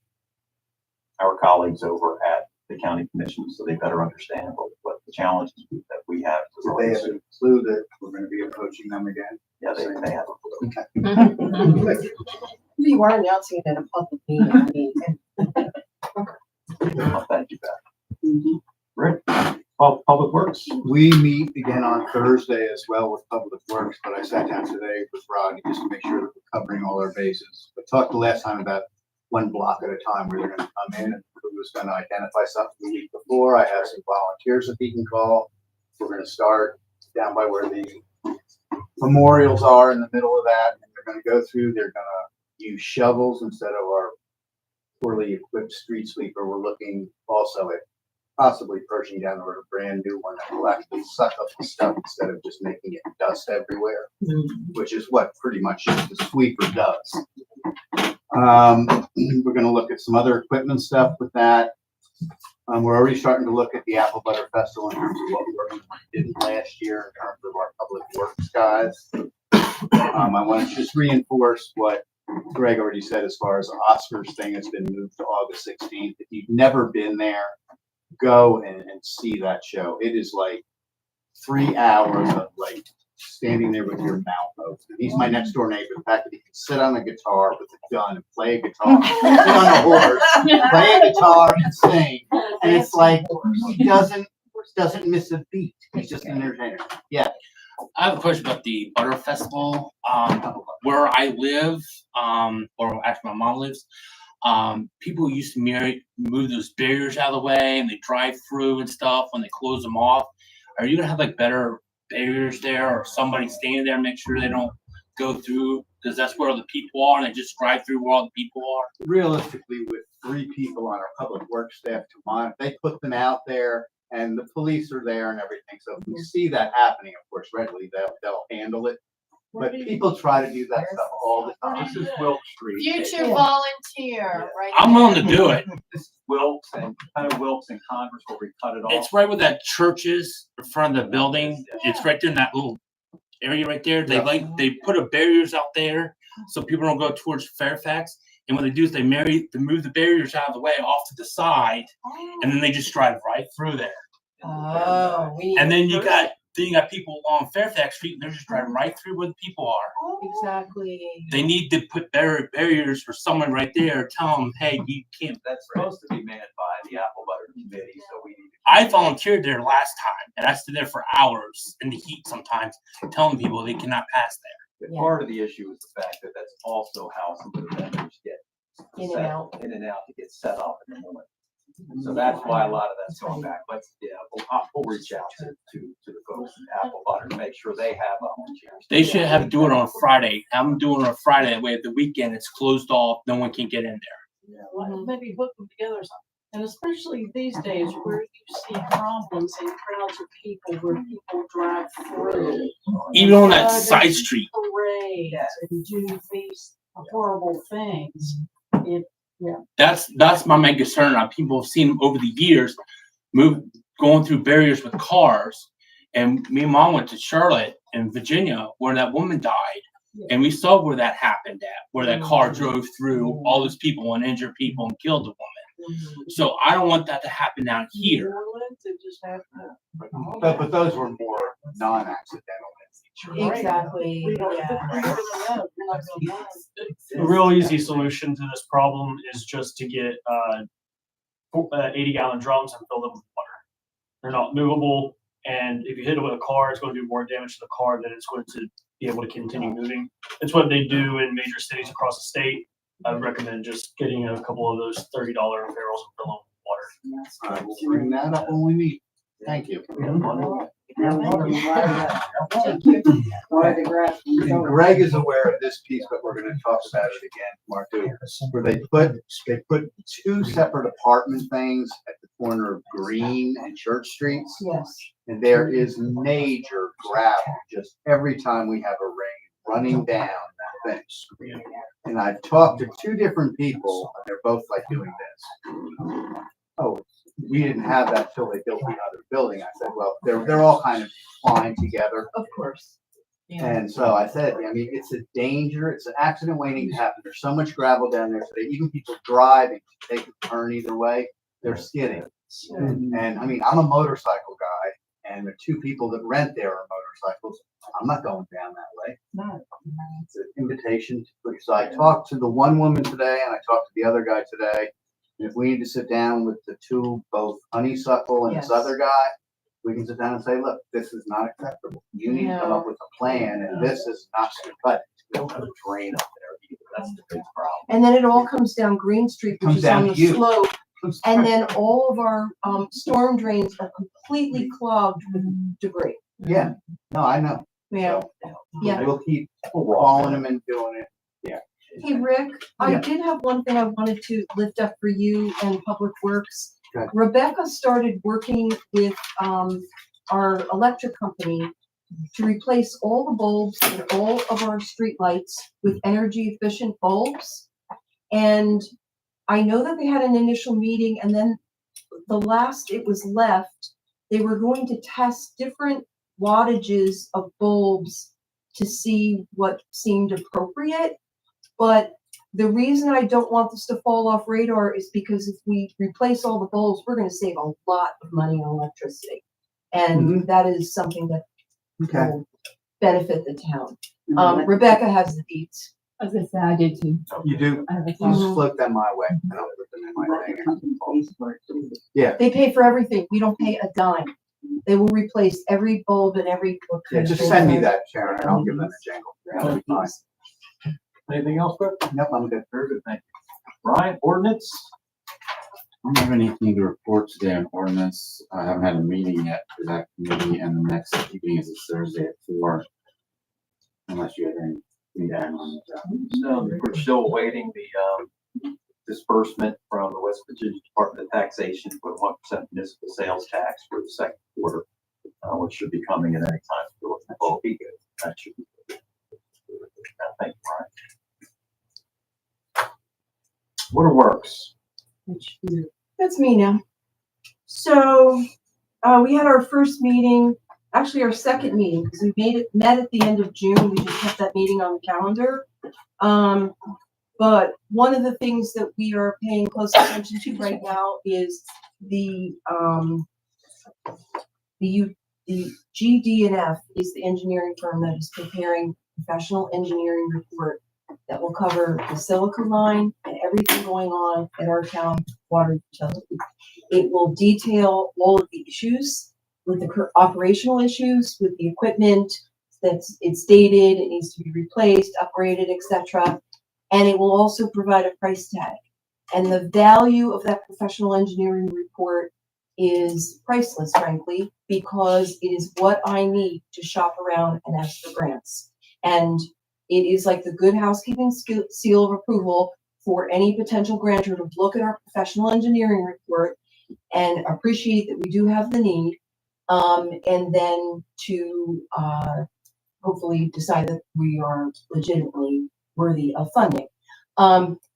our colleagues over at the county commission, so they better understand what the challenges that we have. So they have a clue that we're gonna be approaching them again. Yeah, they have a clue. You are announcing it in a public meeting, I mean, Well, thank you, Beth. Rick, Public Works. We meet again on Thursday as well with Public Works, but I sat down today with Rodney just to make sure that we're covering all our bases. We talked the last time about one block at a time where they're gonna come in and who was gonna identify something the week before. I have some volunteers that he can call. We're gonna start down by where the memorials are in the middle of that, and they're gonna go through, they're gonna use shovels instead of our poorly equipped street sweeper. We're looking also at possibly purging down or a brand new one that will actually suck up the stuff instead of just making it dust everywhere, which is what pretty much the sweeper does. We're gonna look at some other equipment stuff with that. We're already starting to look at the Apple Butter Festival in terms of what we did last year in terms of our public works guys. I want to just reinforce what Greg already said as far as the Oscars thing has been moved to August 16th. If you've never been there, go and see that show. It is like 3 hours of like standing there with your mouth open. He's my next door neighbor. The fact that he can sit on a guitar with a gun and play a guitar, sit on a horse, play a guitar and sing. And it's like he doesn't miss a beat. He's just an entertainer. Yeah. I have a question about the Butter Festival. Where I live, or actually my mom lives, people used to move those barriers out of the way and they drive through and stuff when they close them off. Are you gonna have like better barriers there, or somebody standing there and make sure they don't go through? Because that's where the people are and they just drive through where all the people are. Realistically, with 3 people on our public works staff to monitor, they put them out there and the police are there and everything. So if we see that happening, of course, readily, they'll handle it. But people try to do that stuff all the time. This is Wilk Street. Future volunteer, right? I'm willing to do it. This is Wilkes and kind of Wilkes and Congress where we cut it off. It's right where that church is in front of the building. It's right there in that little area right there. They put a barriers out there so people don't go towards Fairfax. And what they do is they move the barriers out of the way off to the side, and then they just drive right through there. oh, And then you got people on Fairfax Street, and they're just driving right through where the people are. exactly. They need to put better barriers for someone right there. Tell them, hey, you can't. That's supposed to be manned by the Apple Butter Committee, so we need to. I volunteered there last time, and I stood there for hours in the heat sometimes, telling people they cannot pass there. But part of the issue is the fact that that's also how some of the vendors get In and out. in and out to get set up in the morning. So that's why a lot of that's going back. But yeah, we'll reach out to the folks at Apple Butter to make sure they have volunteers. They should have to do it on Friday. Have them do it on Friday. That way, at the weekend, it's closed off. No one can get in there. Yeah, like maybe hook them together or something. And especially these days where you see problems and crowds of people where people drive through. Even on that They side street. Parade and do these horrible things. That's my main concern. People have seen over the years going through barriers with cars. And me and Mom went to Charlotte and Virginia where that woman died. And we saw where that happened at, where that car drove through all those people and injured people and killed the woman. So I don't want that to happen down here. But those were more non-accidental incidents. Exactly, yeah. A real easy solution to this problem is just to get 80-gallon drums and fill them with water. They're not movable, and if you hit it with a car, it's going to do more damage to the car than it's going to be able to continue moving. It's what they do in major cities across the state. I would recommend just getting a couple of those $30 barrels and fill them with water. I will bring that up when we meet. Thank you. And Greg is aware of this piece, but we're gonna talk about it again, Mark, where they put 2 separate apartment things at the corner of Green and Church Streets. Yes. And there is major gravel just every time we have a rain running down that thing. And I've talked to 2 different people, and they're both like doing this. Oh, we didn't have that till they built the other building. I said, well, they're all kind of flying together. Of course. And so I said, I mean, it's a danger, it's an accident waiting to happen. There's so much gravel down there today, even people driving to take a turn either way, they're skidding. And I mean, I'm a motorcycle guy, and the two people that rent there are motorcycles. I'm not going down that way. No. It's an invitation to, so I talked to the one woman today, and I talked to the other guy today. And if we need to sit down with the two, both Honeysuckle and this Yes. other guy, we can sit down and say, look, this is not acceptable. You need to come up with a plan, and this is not to cut. We don't have a drain up there either. That's the big problem. And then it all comes down Green Street, which Comes is down on to the you. slope. And then all of our, storm drains are completely clogged with debris. Yeah, no, I know. Yeah. So, Yeah. We'll keep calling them and doing it. Hey, Rick, I Yeah. did have one thing I wanted to lift up for you and Public Works. Good. Rebecca started working with, our electric company to replace all the bulbs in all of our streetlights with energy efficient bulbs. And I know that they had an initial meeting, and then the last it was left, they were going to test different wattages of bulbs to see what seemed appropriate. But the reason I don't want this to fall off radar is because if we replace all the bulbs, we're gonna save a lot of money on electricity. And that is something that Okay. will benefit the town. Rebecca has the deeds. I was gonna say, I did too. You do? I have a You phone. just float them my way, and I'll put them in my thing. Yeah, They pay for everything. We don't pay a dime. They will replace every bulb and every. yeah, just send me that, Sharon, and I'll give them a jingle. That'll be fine. Anything else, Rick? Nope, I'm good. Very good, thank Brian, ordinance? I don't have anything to report today on ordinance. I haven't had a meeting yet for that committee, and the next meeting is this Thursday at 4. Unless you have anything to add on that. So we're still awaiting the disbursement from the West Virginia Department of Taxation for 1% municipal sales tax for the second quarter, which should be coming at any time. So it'll be good. That should be good. Thank you, Brian. Waterworks. That's me now. So, we had our first meeting, actually our second meeting, because we met at the end of June. We just kept that meeting on the calendar. But one of the things that we are paying close attention to right now is the GD&F is the engineering firm that is preparing professional engineering report that will cover the silica line and everything going on at our town water utility. It will detail all of the issues with the operational issues, with the equipment it's dated, it needs to be replaced, upgraded, etc. And it will also provide a price tag. And the value of that professional engineering report is priceless, frankly, because it is what I need to shop around and ask for grants. And it is like the good housekeeping seal of approval for any potential grantor to look at our professional engineering report and appreciate that we do have the need, and then to hopefully decide that we are legitimately worthy of funding.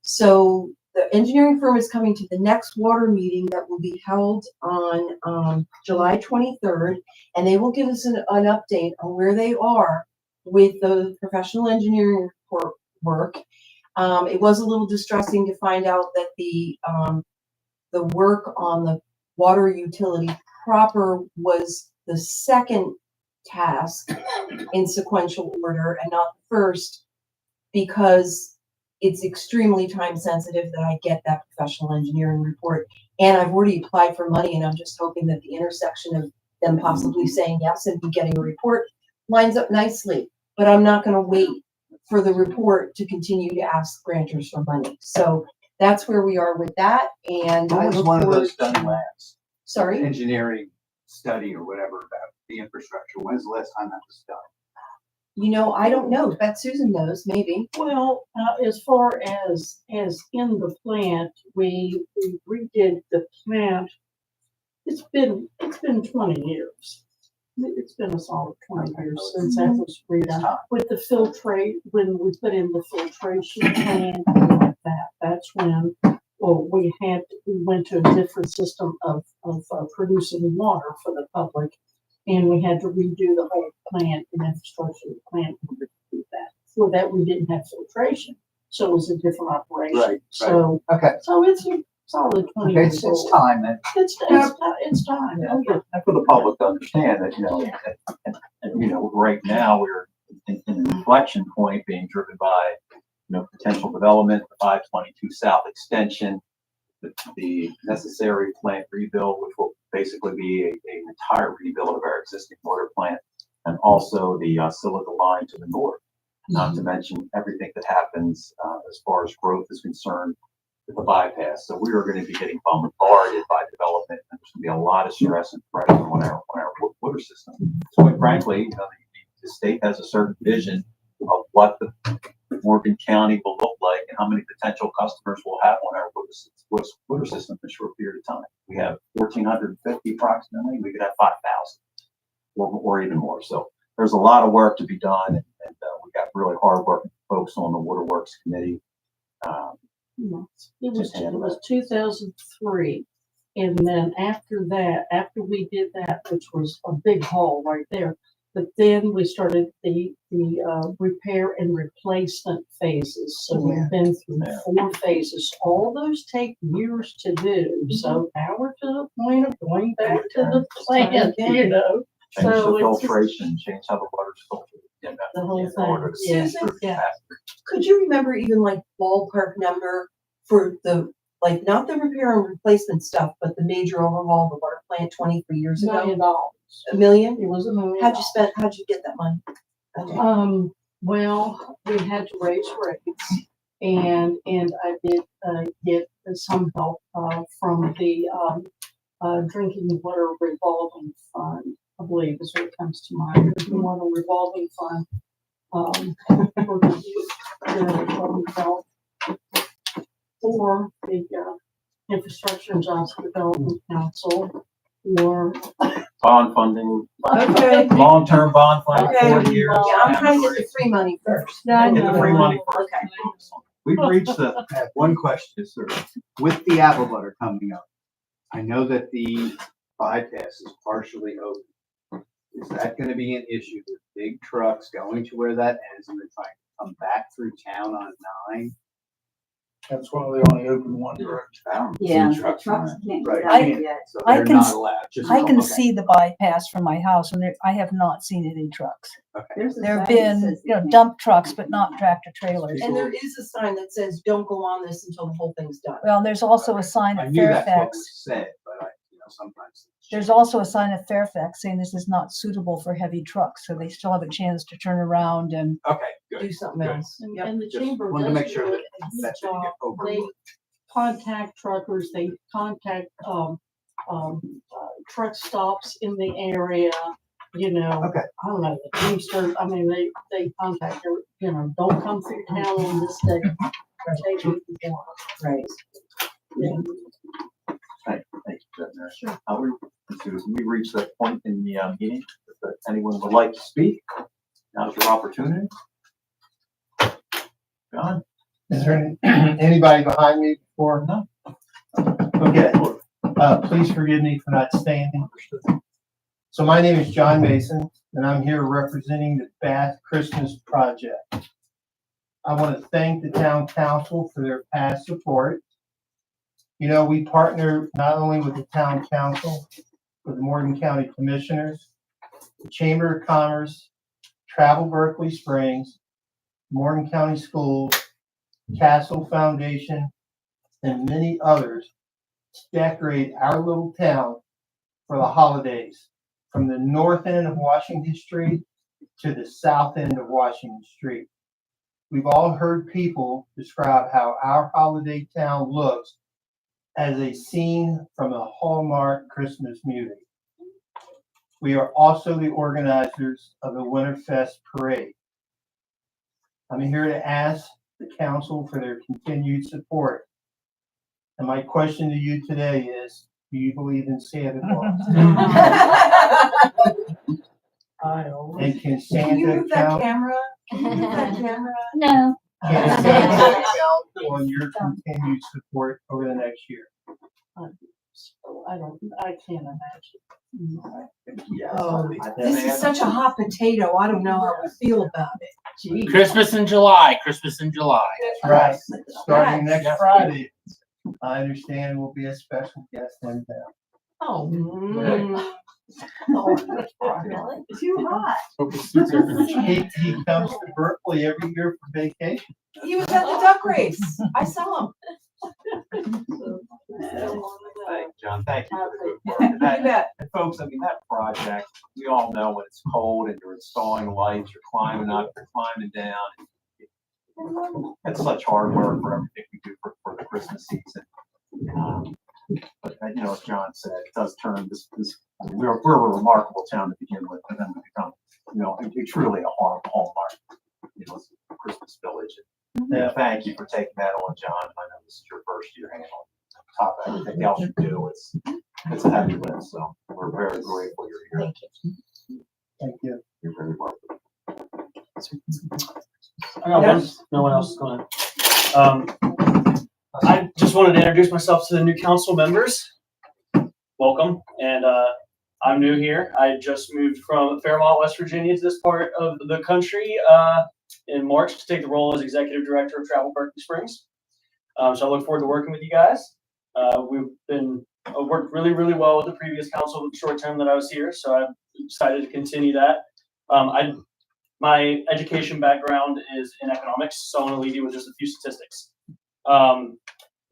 So the engineering firm is coming to the next water meeting that will be held on July 23rd, and they will give us an update on where they are with the professional engineering report work. It was a little distressing to find out that the work on the water utility proper was the second task in sequential order and not the first, because it's extremely time sensitive that I get that professional engineering report. And I've already applied for money, and I'm just hoping that the intersection of them possibly saying yes and me getting a report lines up nicely. But I'm not gonna wait for the report to continue to ask grantors for money. So that's where we are with that, and I When was look one of forward those done to- last? Sorry? Engineering study or whatever about the infrastructure. When's the last time that was done? You know, I don't know. Bet Susan knows, maybe. Well, as far as in the plant, we redid the plant. It's been 20 years. It's been a solid 20 years since that was redone. With the filtrate, when we put in the filtration plant, like that, that's when, well, we went to a different system of producing water for the public. And we had to redo the whole plant and infrastructure of the plant in order to do that. For that, we didn't have filtration, so it was a different operation. Right, right. So, Okay, so it's a solid 20 okay, years it's old. time then. It's time. Oh, yeah. And for the public to understand that, right now, we're in an inflection point being driven by, potential development, the 522 South Extension, the necessary plant rebuild, which will basically be an entire rebuild of our existing water plant, and also the silica line to the north. Not to mention everything that happens as far as growth is concerned with the bypass. So we are going to be getting bombarded by development, and there's going to be a lot of stress and pressure on our water system. So quite frankly, the state has a certain vision of what the Morgan County will look like and how many potential customers we'll have on our water system in a short period of time. We have 1,450 approximately. We could have 5,000 or even more. So there's a lot of work to be done, and we got really hard-working folks on the Waterworks Committee. It was 2003. And then after that, after we did that, which was a big hole right there, but then we started the repair and replacement phases. So we've been through 4 phases. All those take years to do. So now we're to the point of going back to the plant, Change So the it's just- filtration, change how the water's filtered. The whole in order to thing, see through yeah. capacity. Could you remember even like ballpark number for the, like, not the repair and replacement stuff, but the major overhaul of the water plant 23 years $1 ago? million. $1 million? It was $1 million. How'd you get that money? Well, we had to raise rates, and I did get some help from the drinking water revolving fund, I believe is what it comes to mind. Drinking water revolving fund. For the youth, health, or the Infrastructure and Jobs Development Council, or Bond funding, Okay. long-term bond funding, Okay. 40 years. Yeah, I'm trying to get the free money first. Get the free money first. Okay. We've reached I have one question, sir. With the apple butter coming up, I know that the bypass is partially open. Is that gonna be an issue with big trucks going to where that ends and then trying to come back through town on 9? That's why they only open one direction. Yeah, Two trucks trucks on can't Right. get out yet. So I they're can not s- allowed. Just- I can okay. see the bypass from my house and I have not seen any trucks. There's a There have sign that been, says you know, can't. dump trucks, but not tractor trailers. And there is a sign that says, don't go on this until the whole thing's done. Well, there's also a sign I at knew that's what Fairfax. was said, but sometimes. There's also a sign at Fairfax saying this is not suitable for heavy trucks, so they still have a chance to turn around and. Okay, good. Do something Good. else. Yep. and the Just chamber wanted to does make sure do that a good that didn't get job. They overlooked. contact truckers, they contact truck stops in the area, Okay. I don't know, the Teamsters, I mean, they contact, don't come through town on this day. Take what you want. Right. Yeah. Thank you, Governor. We reached that point in the meeting. If anyone would like to speak, now's your opportunity. John? Is there anybody behind me before? No. Okay, please forgive me for not standing. So my name is John Mason, and I'm here representing the Bath Christmas Project. I want to thank the town council for their past support. We partner not only with the town council, with the Morgan County Commissioners, the Chamber of Commerce, Travel Berkeley Springs, Morgan County Schools, Castle Foundation, and many others to decorate our little town for the holidays, from the north end of Washington Street to the south end of Washington Street. We've all heard people describe how our holiday town looks as a scene from a Hallmark Christmas movie. We are also the organizers of the Winterfest Parade. I'm here to ask the council for their continued support. And my question to you today is, do you believe in Santa Claus? And can Can you Santa move that count? camera? Can you move that camera? No. Can Santa count on your continued support over the next year? I can't imagine. Oh, this is such a hot potato. I don't know how we feel about it. Gee. Christmas in July, Christmas in July. Right, starting Yes. next Friday. I understand will be a special guest in town. Oh. Too hot. He comes to Berkeley every year for vacation. He was at the duck race. I saw him. John, thank you for the good work. You And that- bet. and folks, I mean, that project, we all know when it's cold and you're installing lights, you're climbing up, you're climbing down. It's such hard work for everything we do for the Christmas season. But, you know, as John said, it does turn we're a remarkable town to begin with, and then we become, you know, it's truly a hallmark, you know, it's a Christmas village. And thank you for taking that on, John. I know this is your first year handling top of everything else you do. It's a heavy lift, so we're very grateful you're here. Thank you. Thank you. You're very welcome. I got one. No one else is going. I just wanted to introduce myself to the new council members. Welcome, and I'm new here. I just moved from Fairmont, West Virginia, to this part of the country in March to take the role as executive director of Travel Berkeley Springs. So I look forward to working with you guys. We've been worked really, really well with the previous council the short term that I was here, so I'm excited to continue that. My education background is in economics, so I want to leave you with just a few statistics.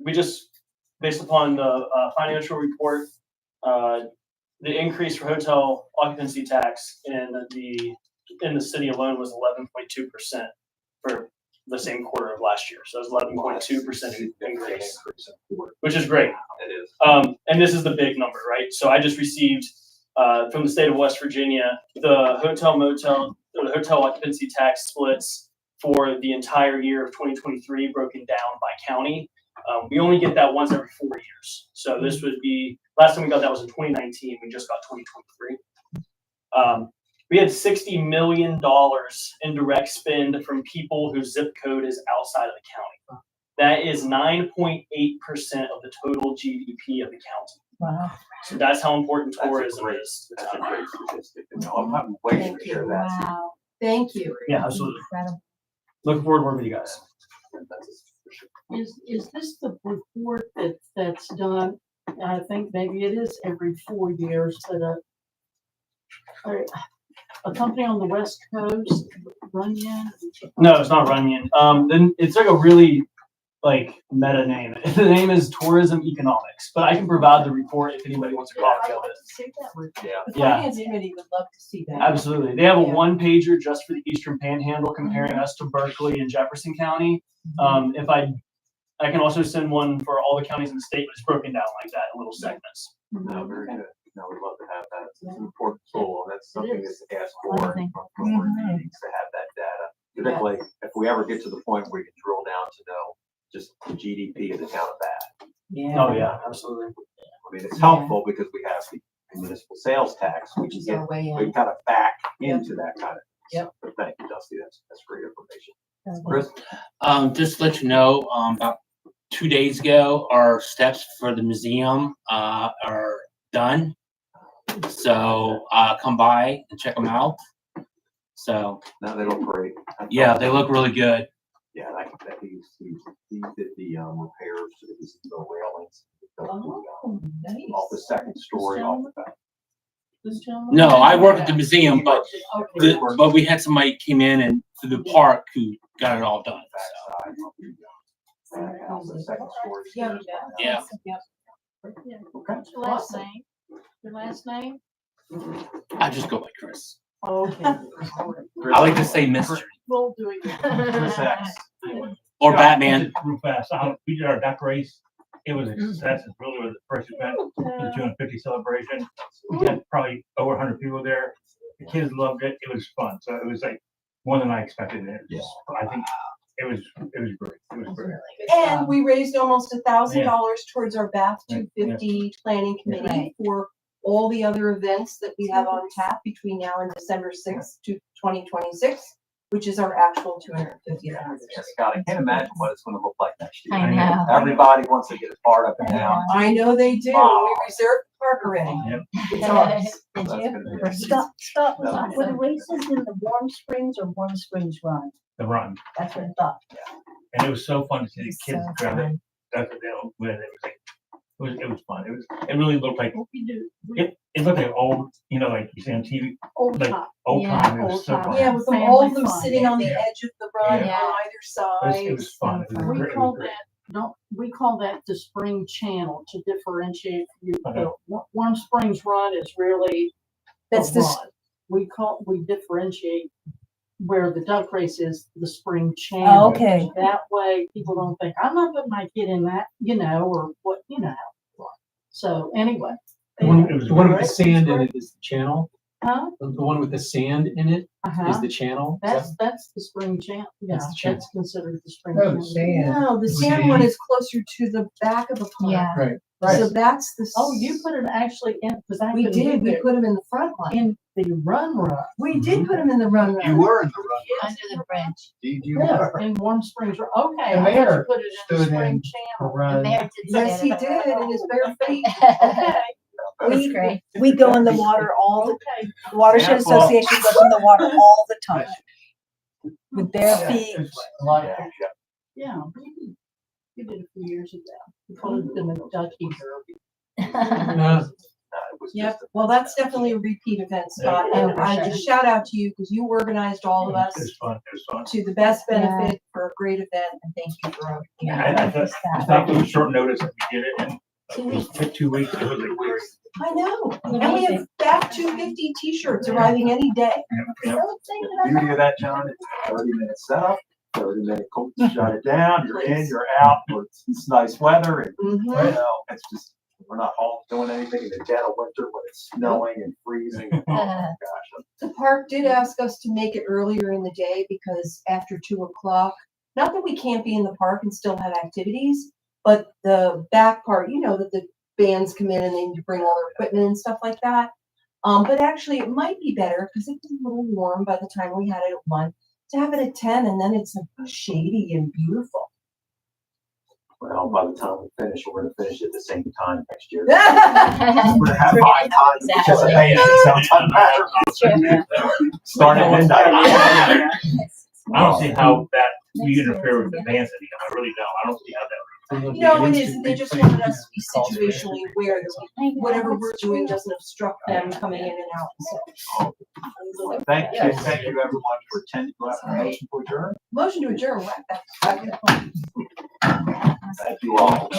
We just, based upon the financial report, the increase for hotel occupancy tax in the city alone was 11.2% for the same quarter of last year. So it was 11.2% increase, which is great. It is. And this is the big number, right? So I just received from the state of West Virginia the hotel occupancy tax splits for the entire year of 2023 broken down by county. We only get that once every 4 years. So this would be, last time we got that was in 2019. We just got 2023. We had $60 million in direct spend from people whose zip code is outside of the county. That is 9.8% of the total GDP of the county. Wow. So that's how important tourism is. That's a great statistic. You know, I'm waiting to hear that. Wow. Thank you. Yeah, absolutely. Incredible. Looking forward to working with you guys. Is this the report that's done? I think maybe it is every 4 years that a company on the West Coast, Runyon. No, it's not Runyon. Then it's like a really meta name. The name is Tourism Economics, but I can provide the report if anybody wants a copy of it. See that one. Yeah. The Yeah. finance committee would love to see that. Absolutely. They have a Yeah. one pager just for the Eastern Panhandle comparing us to Berkeley and Jefferson County. If I can also send one for all the counties in the state, but it's broken down like that in little segments. No, very good. No, we'd love to have that. It's an important tool, and that's something that's asked for Amazing. from our meetings to have that data. Particularly if we ever get to the point where we can drill down to know just the GDP of the town of Bath. Oh yeah, absolutely. I mean, it's helpful because we have the municipal sales tax, we can Is get, our way we in. kind of back into that kind of. Yep. But thank you, Dusty. That's great information. Chris? Just to let you know, about 2 days ago, our steps for the museum are done. So come by and check them out. So No, they look great. yeah, they look really good. Yeah, that he did the repairs to the gazebo railings. Oh, nice. Off the second story, off the back. This gentleman? No, I work at the museum, but Okay. but we had somebody came in and to the park who got it all done. So, Backside, off the second story. Yeah, yeah. Okay. What's your last name? Your last name? I just go by Chris. Okay. I like to say Mr. We'll do it. Chris X. or Batman. Real fast, we did our duck race. It was a success. It really was the first event, the 250 celebration. We had probably over 100 people there. The kids loved it. It was fun. So it was like more than I expected. I think it was great. It was great. And we raised almost $1,000 towards our Bath 250 planning committee Right. for all the other events that we have on tap between now and December 6th, 2026. which is our actual $250. Scott, I can't imagine what it's gonna look like next year. I know. Everybody wants to get a part up and down. I know they do. Wow. We reserved the park already. Yep. It's ours. Did That's you? gonna be a- Stop, No. were the races in the Warm Springs or Warm Springs Run? The run. That's what I thought. And it was so fun to see the It's kids so grab it. fun. That's what they all win. It was like, it was fun. It really looked like, What we do, it looked like old, you know, like you see on TV, old like top. old Yeah, time. It old was so time. fun. Yeah, with them, Family all of them fun. sitting on the Yeah. edge of the run Yeah. on either It side. was fun. It was We great. It call was great. we call that the spring channel to differentiate. Okay. Warm Springs Run is really a That's the, run. We differentiate where the duck race is the spring Oh, channel. okay. That way people don't think, I'm not putting my kid in that, or what, So anyway. The one, It was the one with great. the sand in it is the channel. Huh? The one with the sand in it is Uh-huh. the channel. Is that- That's the spring channel. Yeah, That's the channel. that's considered the spring Oh, channel. sand. no, the sand one is closer to the back of the park. Yeah. Right. So that's the. Oh, you put it actually in, because I We couldn't did, be we there. put them in the front line. In the run. We did put them in the run. You were in the run. Under the bridge. Indeed, you Yeah, were. in Warm Springs, okay. The I thought you mayor put it in the stood spring in channel. The run. Yes, he did, in his bare feet. Okay, That's great. We go in the water all the, okay. the Watershed Yeah, well- Association goes in the water all the time. With bare Yeah, feet. it was like- Yeah, we did a few years ago. We called it the Ducky Derby. It was Yep, just a- well, that's definitely a repeat event, Scott, Yeah, and for I sure. just shout out to you because you organized all of It us was fun. It was fun. to the best Yeah. benefit for a great event, and thank you for everything. Yeah. I thought it was short notice that we did it and it took 2 weeks. It was like great. I know, and we have back 250 t-shirts arriving any day. Yeah. The beauty of that, John, it's 30-minute setup, 30-minute coach, shut it down, you're in, you're out, it's nice weather, and, Mhm. it's just, we're not all doing anything in the dead of winter when it's snowing and freezing. Oh, my gosh. The park did ask us to make it earlier in the day because after 2 o'clock, not that we can't be in the park and still have activities, but the back part, that the bands come in and they need to bring all their equipment and stuff like that. But actually it might be better because it was a little warm by the time we had it at 1 to have it at 10, and then it's like shady and beautiful. Well, by the time we finish, we're gonna finish at the same time next year. Well, We're gonna have 5 times participation, so it doesn't matter. Start at midnight. I don't see how that we interfere with the band city. I really don't. I don't see how that. No, it isn't. They just wanted us to be situationally aware that whatever we're doing doesn't obstruct them coming in and out. So, Thank you everyone for attending, do I have a motion to adjourn? motion to adjourn, right back. Thank you all.